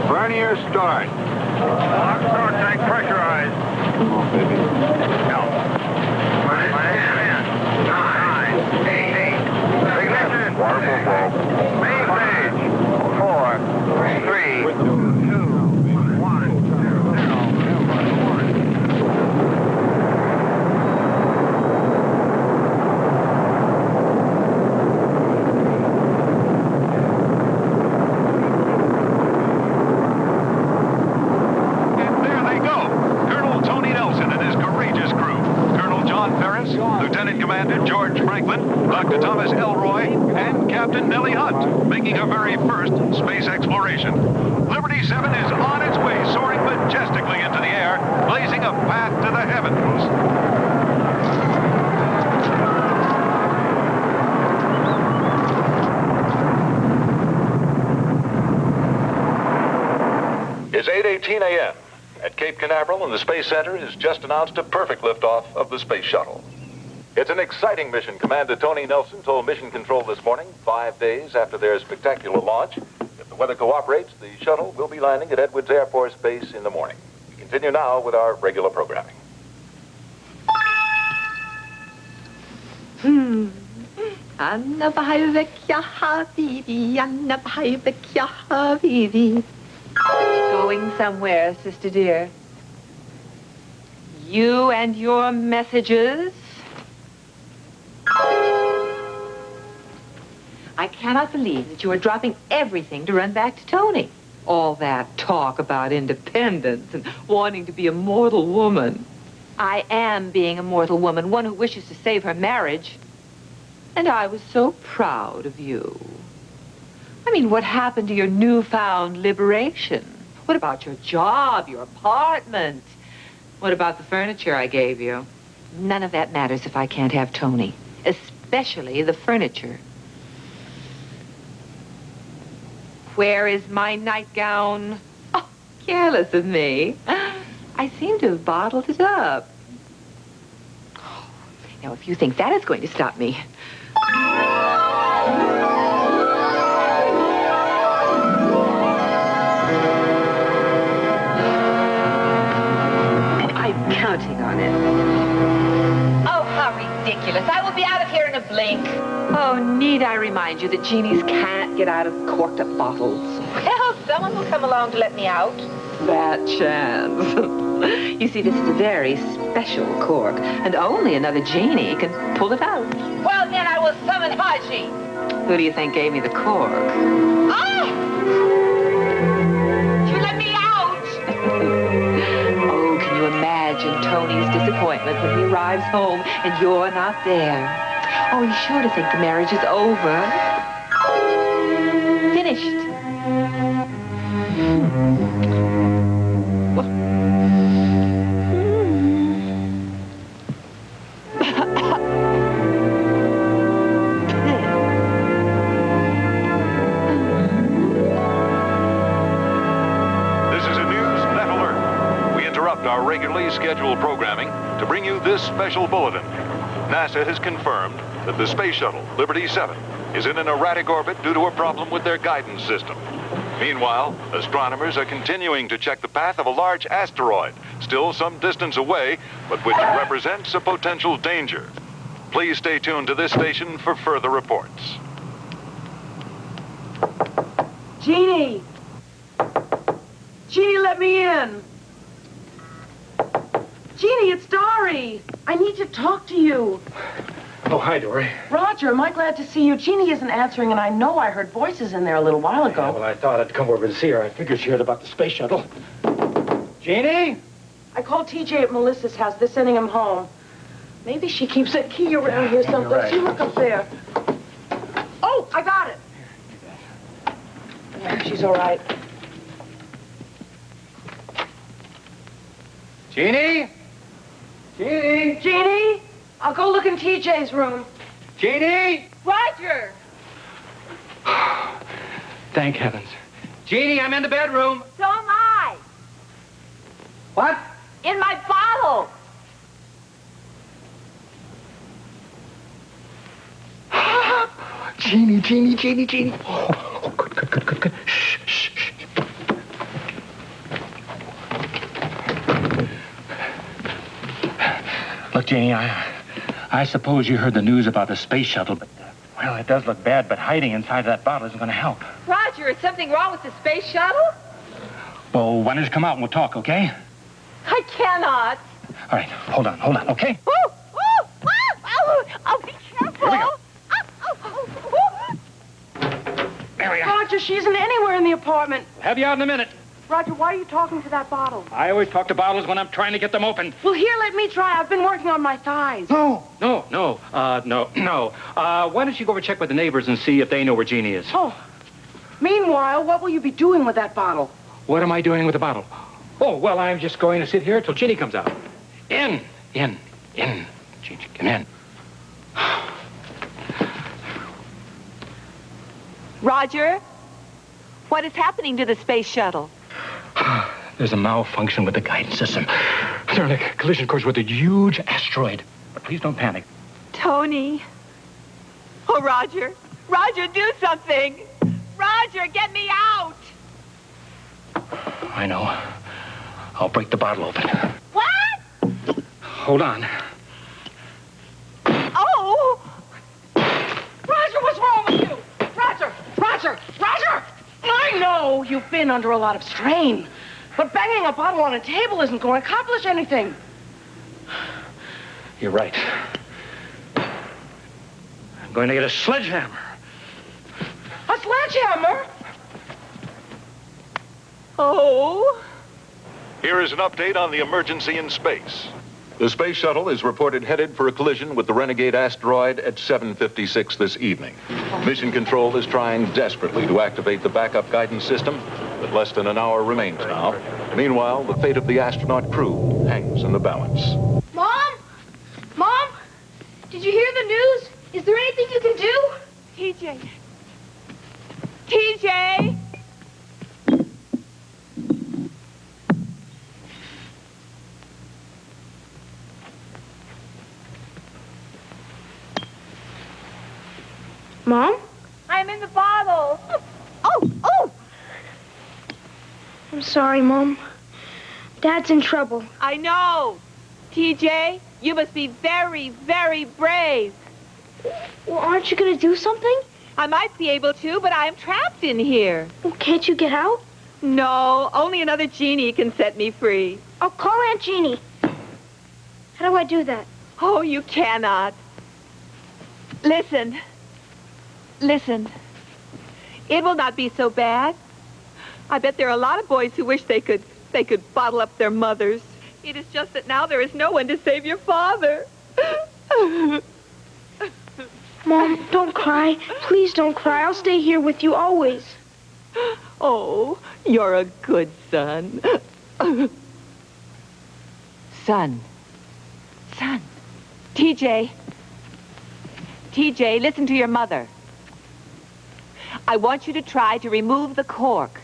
Vernier start. Oxford tank pressurized. Come on, baby. No. 9, 8, ignition. Water flow. Main stage. 4, 3, 2, 1, 0. Lieutenant Commander George Franklin, Dr. Thomas Elroy, and Captain Nellie Hunt, making her very first space exploration. Liberty 7 is on its way, soaring majestically into the air, blazing a path to the heavens. It's 8:18 a.m. at Cape Canaveral and the Space Center has just announced a perfect liftoff of the space shuttle. It's an exciting mission, Commander Tony Nelson told Mission Control this morning, 5 days after their spectacular launch. If the weather cooperates, the shuttle will be landing at Edwards Air Force Base in the morning. We continue now with our regular programming. Anna Bahayvek ya habibi, Anna Bahayvek ya habibi. Going somewhere, sister dear. You and your messages. I cannot believe that you are dropping everything to run back to Tony. All that talk about independence and wanting to be a mortal woman. I am being a mortal woman, one who wishes to save her marriage. And I was so proud of you. I mean, what happened to your newfound liberation? What about your job, your apartment? What about the furniture I gave you? None of that matters if I can't have Tony, especially the furniture. Where is my nightgown? Oh, careless of me. I seem to have bottled it up. Now, if you think that is going to stop me... I'm counting on it. Oh, how ridiculous. I will be out of here in a blink. Oh, need I remind you that Jeannies can't get out of corked-up bottles? Well, someone will come along to let me out. That chance. You see, this is a very special cork, and only another Jeannie can pull it out. Well, then I will summon Haji. Who do you think gave me the cork? Ah! She let me out! Oh, can you imagine Tony's disappointment when he arrives home and you're not there? Oh, he's sure to think the marriage is over. Finished. Our regularly scheduled programming to bring you this special bulletin. NASA has confirmed that the space shuttle, Liberty 7, is in an erratic orbit due to a problem with their guidance system. Meanwhile, astronomers are continuing to check the path of a large asteroid, still some distance away, but which represents a potential danger. Please stay tuned to this station for further reports. Jeannie! Jeannie, let me in! Jeannie, it's Dory. I need to talk to you. Oh, hi, Dory. Roger, am I glad to see you? Jeannie isn't answering, and I know I heard voices in there a little while ago. Yeah, well, I thought I'd come over to see her. I figured she heard about the space shuttle. Jeannie? I called TJ at Melissa's house. They're sending him home. Maybe she keeps that key around here someplace. Right. See, look up there. Oh, I got it. Yeah, she's all right. Jeannie? Jeannie? Jeannie? I'll go look in TJ's room. Jeannie? Roger! Thank heavens. Jeannie, I'm in the bedroom. So am I. What? In my bottle. Jeannie. Oh, good. Shh. Look, Jeannie, I suppose you heard the news about the space shuttle, but, well, it does look bad, but hiding inside that bottle isn't going to help. Roger, is something wrong with the space shuttle? Well, why don't you come out and we'll talk, okay? I cannot. All right, hold on, okay? Oh, be careful. Here we go. There we are. Roger, she isn't anywhere in the apartment. We'll have you out in a minute. Roger, why are you talking to that bottle? I always talk to bottles when I'm trying to get them open. Well, here, let me try. I've been working on my thighs. No. Why don't you go over and check with the neighbors and see if they know where Jeannie is? Oh. Meanwhile, what will you be doing with that bottle? What am I doing with the bottle? Oh, well, I'm just going to sit here till Jeannie comes out. In. Jeannie, come in. Roger, what is happening to the space shuttle? There's a malfunction with the guidance system. They're in a collision course with a huge asteroid. But please don't panic. Tony. Oh, Roger. Roger, do something. Roger, get me out. I know. I'll break the bottle open. What? Hold on. Oh! Roger, what's wrong with you? Roger! Roger! Roger! I know you've been under a lot of strain, but banging a bottle on a table isn't going to accomplish anything. You're right. I'm going to get a sledgehammer. A sledgehammer? Oh. Here is an update on the emergency in space. The space shuttle is reported headed for a collision with the renegade asteroid at 7:56 this evening. Mission Control is trying desperately to activate the backup guidance system, but less than an hour remains now. Meanwhile, the fate of the astronaut crew hangs in the balance. Mom? Mom? Did you hear the news? Is there anything you can do? TJ. TJ! Mom? I'm in the bottle. Oh! I'm sorry, Mom. Dad's in trouble. I know. TJ, you must be very, very brave. Well, aren't you going to do something? I might be able to, but I'm trapped in here. Well, can't you get out? No, only another Jeannie can set me free. I'll call Aunt Jeannie. How do I do that? Oh, you cannot. Listen. Listen. It will not be so bad. I bet there are a lot of boys who wish they could bottle up their mothers. It is just that now there is no one to save your father. Mom, don't cry. Please don't cry. I'll stay here with you always. Oh, you're a good son. Son. TJ. TJ, listen to your mother. I want you to try to remove the cork.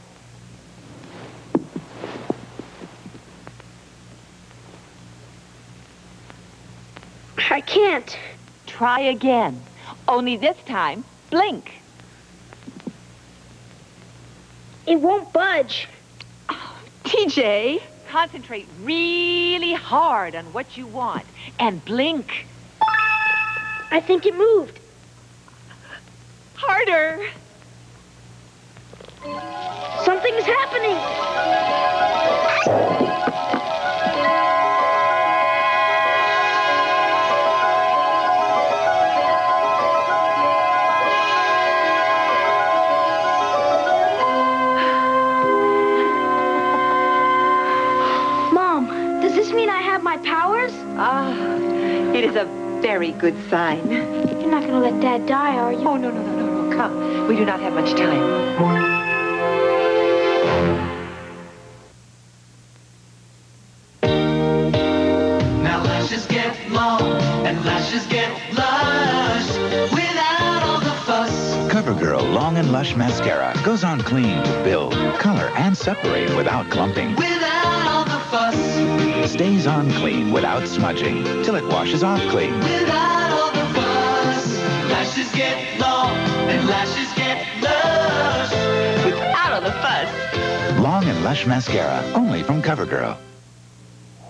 I can't. Try again. Only this time, blink. It won't budge. TJ, concentrate really hard on what you want and blink. I think it moved. Harder. Something's happening. Mom, does this mean I have my powers? It is a very good sign. You're not going to let Dad die, are you? Oh, no. Come. We do not have much time. Now lashes get long and lashes get lush without all the fuss. CoverGirl Long and Lush Mascara goes on clean to build, color, and separate without clumping. Without all the fuss. Stays on clean without smudging till it washes off clean. Without all the fuss. Lashes get long and lashes get lush without all the fuss. Long and Lush Mascara, only from CoverGirl.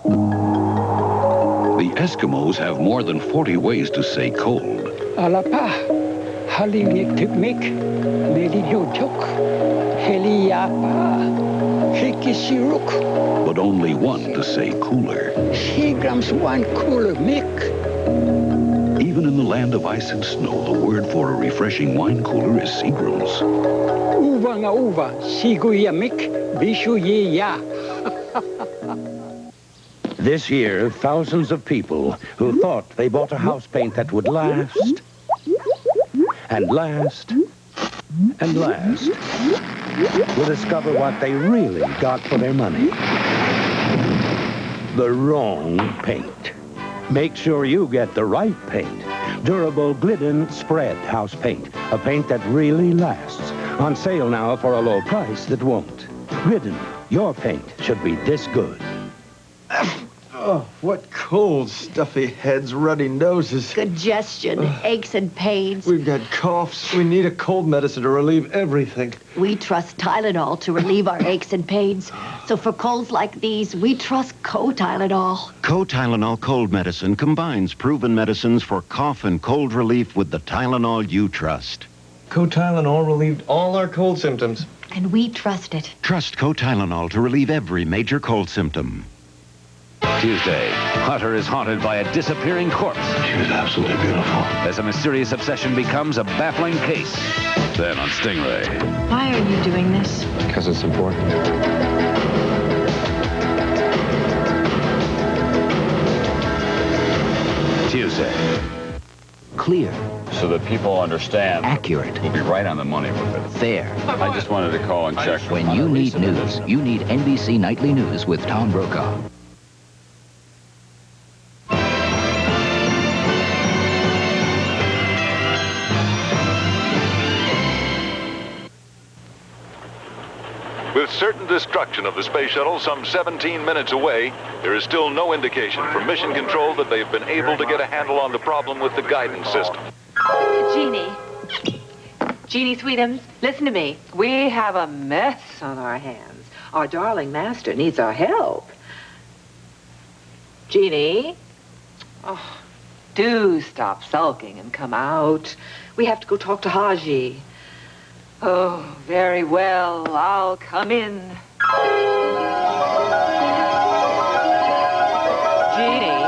The Eskimos have more than 40 ways to say cold. Alapa, Halimik Tukmik, Melidiotok, Heliapa, Hikishiruk. But only one to say cooler. Seagrams one cooler Mick. Even in the land of ice and snow, the word for a refreshing wine cooler is Seagram's. Uvanga Uva, Siguya Mick, Vishu Ye Ya. This year, thousands of people who thought they bought a house paint that would last, and last, and last, will discover what they really got for their money. The wrong paint. Make sure you get the right paint. Durable Glidden Spread House Paint. A paint that really lasts. On sale now for a low price that won't. Glidden. Your paint should be this good. Oh, what cold, stuffy heads, runny noses. Congestion, aches and pains. We've got coughs. We need a cold medicine to relieve everything. We trust Tylenol to relieve our aches and pains. So for colds like these, we trust Co-Tylenol. Co-Tylenol cold medicine combines proven medicines for cough and cold relief with the Tylenol you trust. Co-Tylenol relieved all our cold symptoms. And we trust it. Trust Co-Tylenol to relieve every major cold symptom. Tuesday, Hunter is haunted by a disappearing corpse. She was absolutely beautiful. As a mysterious obsession becomes a baffling case. Then on Stingray. Why are you doing this? Because it's important. Tuesday. Clear. So that people understand. Accurate. We'll be right on the money with it. Fair. I just wanted to call and check. When you need news, you need NBC Nightly News with Tom Brokaw. With certain destruction of the space shuttle some 17 minutes away, there is still no indication from Mission Control that they've been able to get a handle on the problem with the guidance system. Jeannie. Jeannie, sweetums, listen to me. We have a mess on our hands. Our darling master needs our help. Jeannie? Oh, do stop sulking and come out. We have to go talk to Haji. Oh, very well. I'll come in. Jeannie?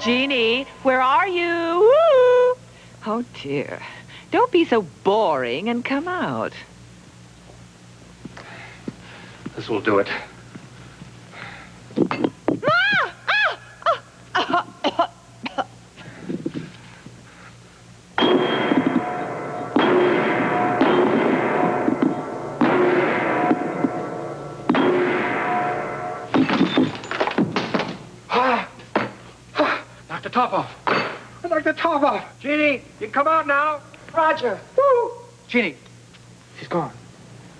Jeannie, where are you? Woo! Oh, dear. Don't be so boring and come out. This will do it. Knock the top off. Knock the top off. Jeannie, you can come out now. Roger. Woo! Jeannie, she's gone.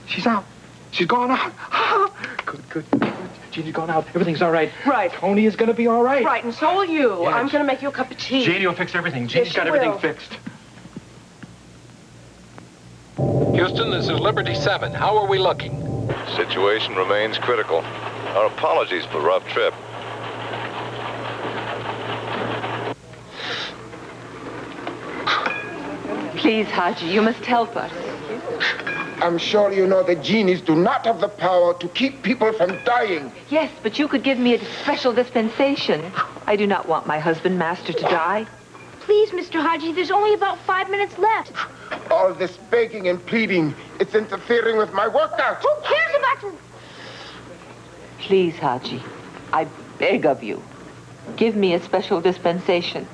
She's out. She's gone out. Good. Jeannie's gone out. Everything's all right. Right. Tony is going to be all right. Right, and so will you. Yes. I'm going to make you a cup of tea. Jeannie will fix everything. Jeannie's got everything fixed. Houston, this is Liberty 7. How are we looking? Situation remains critical. Our apologies for the rough trip. Please, Haji, you must help us. I'm sure you know that genies do not have the power to keep people from dying. Yes, but you could give me a special dispensation. I do not want my husband, Master, to die. Please, Mr. Haji, there's only about 5 minutes left. All this begging and pleading, it's interfering with my workout. Who cares about you? Please, Haji, I beg of you, give me a special dispensation.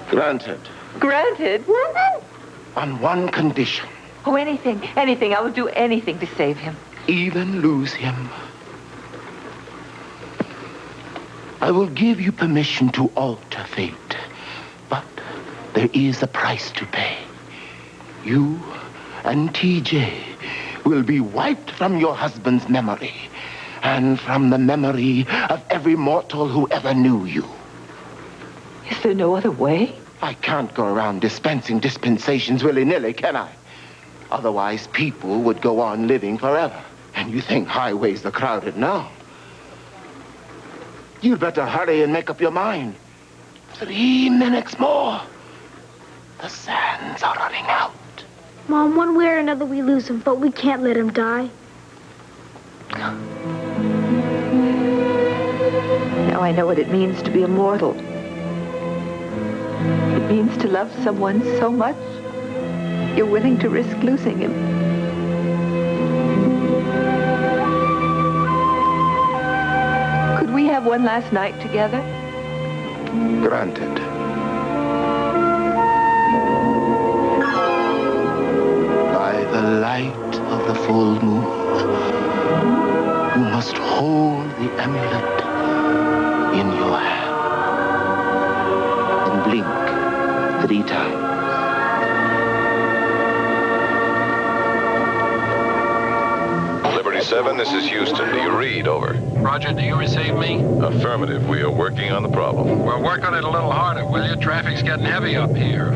Granted. Granted? On one condition. Oh, anything. I will do anything to save him. Even lose him. I will give you permission to alter fate. But there is a price to pay. You and TJ will be wiped from your husband's memory and from the memory of every mortal who ever knew you. Is there no other way? I can't go around dispensing dispensations willy-nilly, can I? Otherwise, people would go on living forever. And you think highways are crowded now. You'd better hurry and make up your mind. 3 minutes more. The sands are running out. Mom, one way or another we lose him, but we can't let him die. Now I know what it means to be immortal. It means to love someone so much, you're willing to risk losing him. Could we have one last night together? Granted. By the light of the full moon, you must hold the amulet in your hand and blink senorita. Liberty 7, this is Houston. Do you read? Over. Roger, do you receive me? Affirmative. We are working on the problem. Well, work on it a little harder, will you? Traffic's getting heavy up here.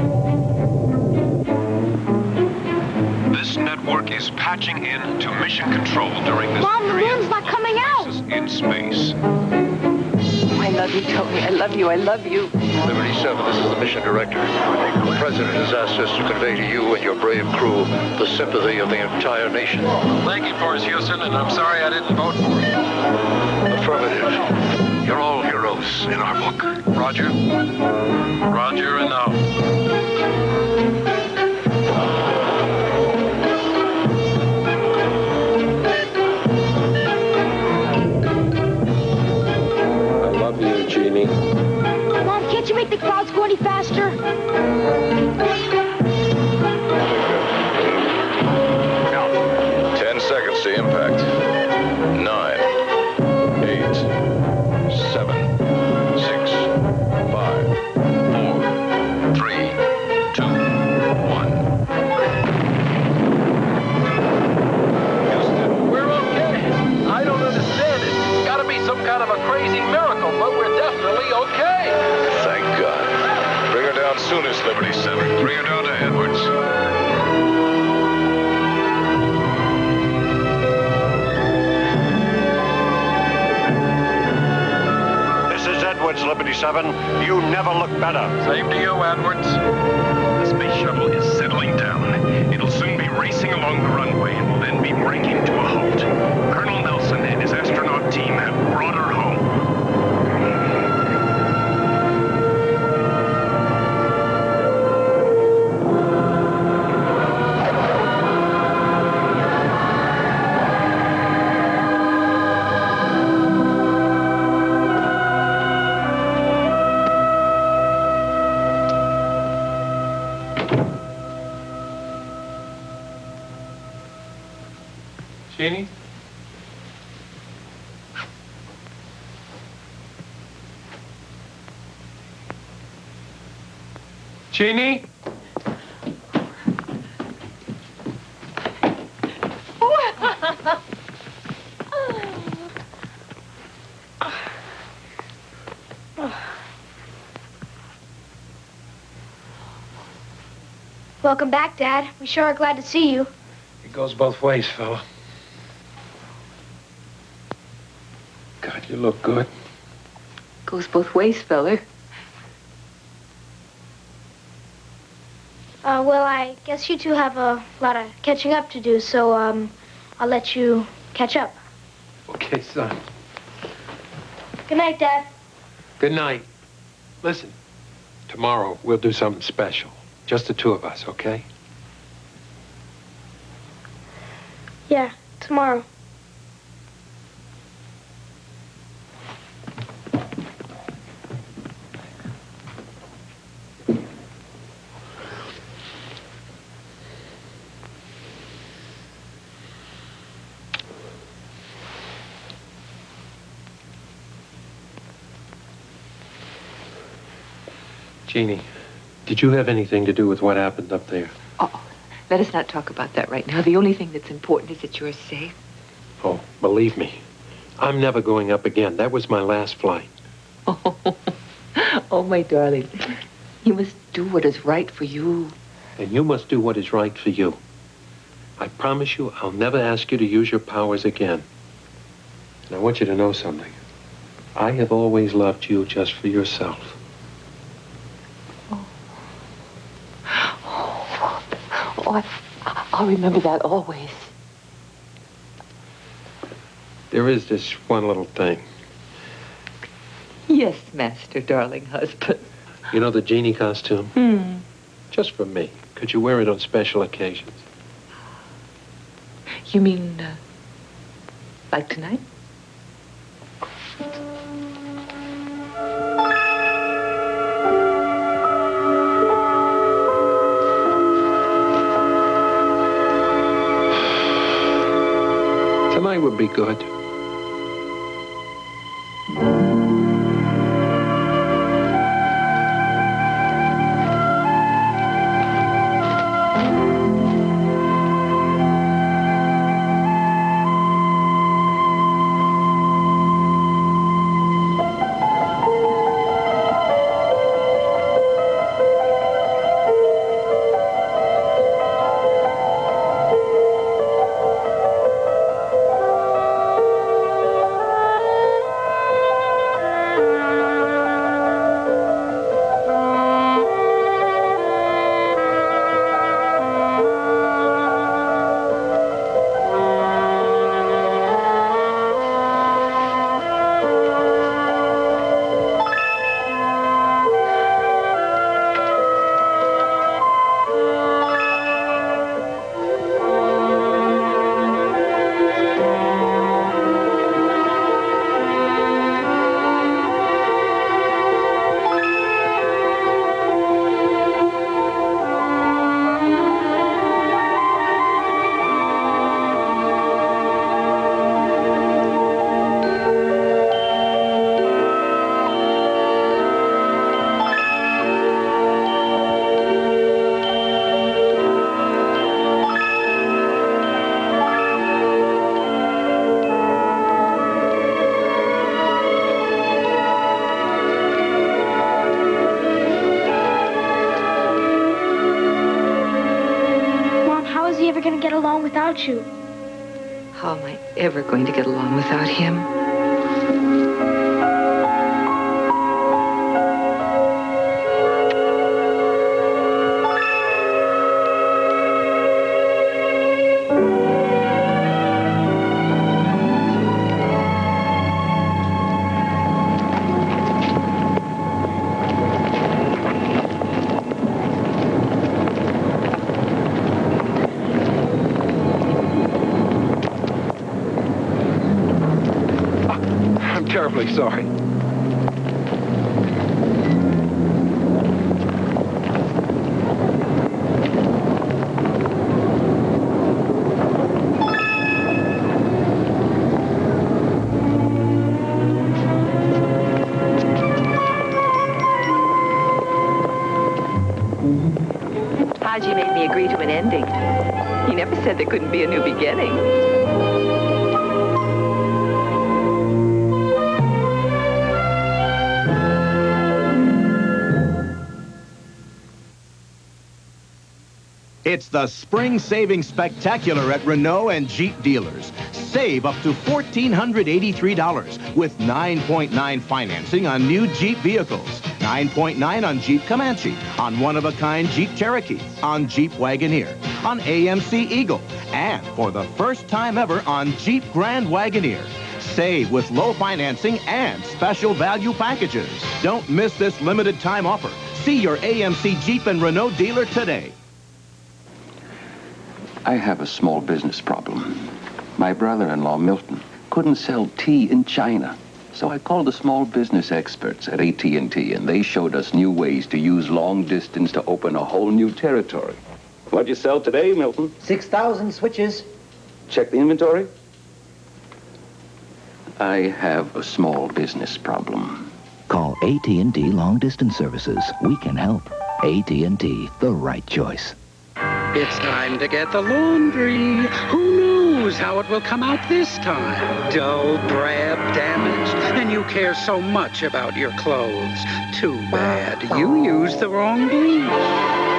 This network is patching in to mission control during this Mom, the moon's not coming out. in space. I love you, Tony. I love you. I love you. Liberty 7, this is the mission director. The President has asked us to convey to you and your brave crew the sympathy of the entire nation. Thank you for us, Houston, and I'm sorry I didn't vote for it. Affirmative. You're all heroes in our book. Roger. Roger and out. Jeannie. Mom, can't you make the clouds go any faster? Count. 10 seconds to impact. 9, 8, 7, 6, 5, 4, 3, 2, 1. Houston, we're okay. I don't understand it. It's got to be some kind of a crazy miracle, but we're definitely okay. Thank God. Bring her down soonest, Liberty 7. Bring her down to Edwards. This is Edwards, Liberty 7. You never look better. Same to you, Edwards. The space shuttle is settling down. It'll soon be racing along the runway and will then be braking to a halt. Colonel Nelson and his astronaut team have brought her home. Jeannie? Jeannie? Welcome back, Dad. We sure are glad to see you. It goes both ways, fella. God, you look good. Goes both ways, feller. Well, I guess you two have a lot of catching up to do, so, I'll let you catch up. Okay, son. Good night, Dad. Good night. Listen, tomorrow we'll do something special. Just the two of us, okay? Yeah, tomorrow. Jeannie, did you have anything to do with what happened up there? Oh, let us not talk about that right now. The only thing that's important is that you're safe. Oh, believe me, I'm never going up again. That was my last flight. Oh, my darling. You must do what is right for you. And you must do what is right for you. I promise you, I'll never ask you to use your powers again. And I want you to know something. I have always loved you just for yourself. I'll remember that always. There is this one little thing. Yes, master, darling husband. You know the Jeannie costume? Just for me. Could you wear it on special occasions? You mean, like tonight? Tonight would be good. get along without you. How am I ever going to get along without him? I'm terribly sorry. Haji made me agree to an ending. He never said there couldn't be a new beginning. It's the Spring Savings Spectacular at Renault and Jeep dealers. Save up to $1,483 with 9.9 financing on new Jeep vehicles, 9.9 on Jeep Comanche, on one-of-a-kind Jeep Cherokee, on Jeep Wagoneer, on AMC Eagle, and for the first time ever on Jeep Grand Wagoneer. Save with low financing and special value packages. Don't miss this limited time offer. See your AMC Jeep and Renault dealer today. I have a small business problem. My brother-in-law, Milton, couldn't sell tea in China. So I called the small business experts at AT&T, and they showed us new ways to use long distance to open a whole new territory. What'd you sell today, Milton? 6,000 switches. Check the inventory. I have a small business problem. Call AT&T Long Distance Services. We can help. AT&T, the right choice. It's time to get the laundry. Who knows how it will come out this time? Dull, drab, damaged, and you care so much about your clothes. Too bad. You used the wrong bleach.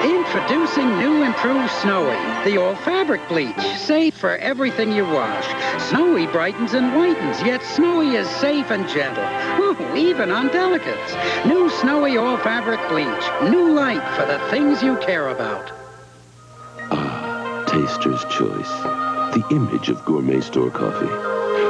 Introducing new improved Snowy, the all-fabric bleach, safe for everything you wash. Snowy brightens and whitens, yet Snowy is safe and gentle. Ooh, even on delicates. New Snowy all-fabric bleach. New light for the things you care about. Taster's Choice, the image of gourmet store coffee.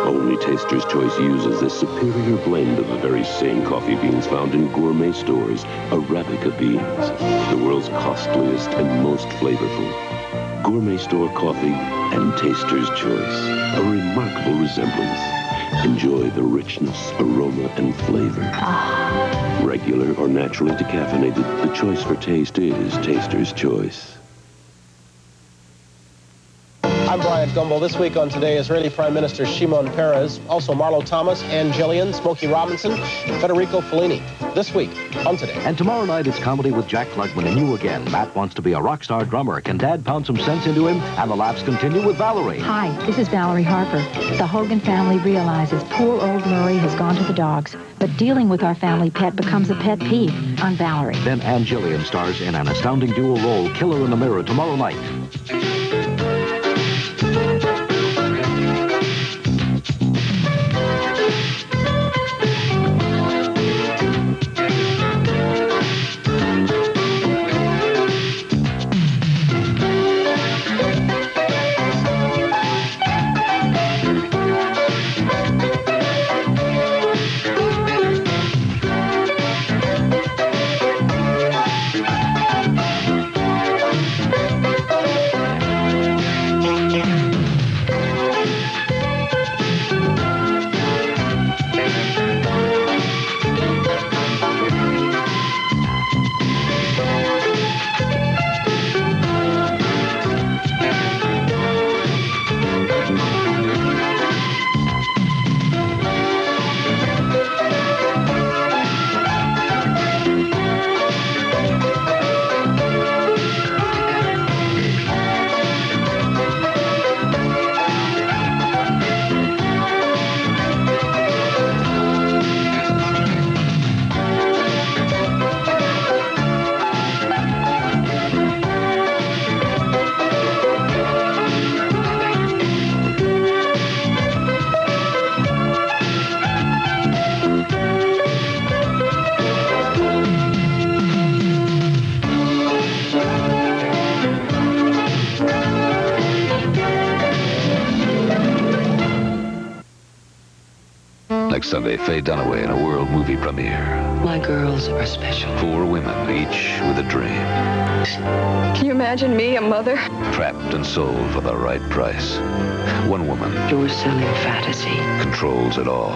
Only Taster's Choice uses this superior blend of the very same coffee beans found in gourmet stores, Arabica beans, the world's costliest and most flavorful. Gourmet store coffee and Taster's Choice, a remarkable resemblance. Enjoy the richness, aroma, and flavor. Regular or naturally decaffeinated, the choice for taste is Taster's Choice. I'm Brian Gumbel. This week on Today, Israeli Prime Minister Shimon Peres, also Marlo Thomas, Ann Gillian, Smokey Robinson, Federico Fellini. This week on Today. And tomorrow night, it's comedy with Jack Klugman and you again. Matt wants to be a rock star drummer. Can Dad pound some sense into him? And the laughs continue with Valerie. Hi, this is Valerie Harper. The Hogan family realizes poor old Murray has gone to the dogs, but dealing with our family pet becomes a pet peeve on Valerie. Then Ann Gillian stars in an astounding dual role, Killer in the Mirror, tomorrow night. Next Sunday, Faye Dunaway in a world movie premiere. My girls are special. 4 women, each with a dream. Can you imagine me, a mother? Trapped and sold for the right price. One woman You're selling fantasy. controls it all.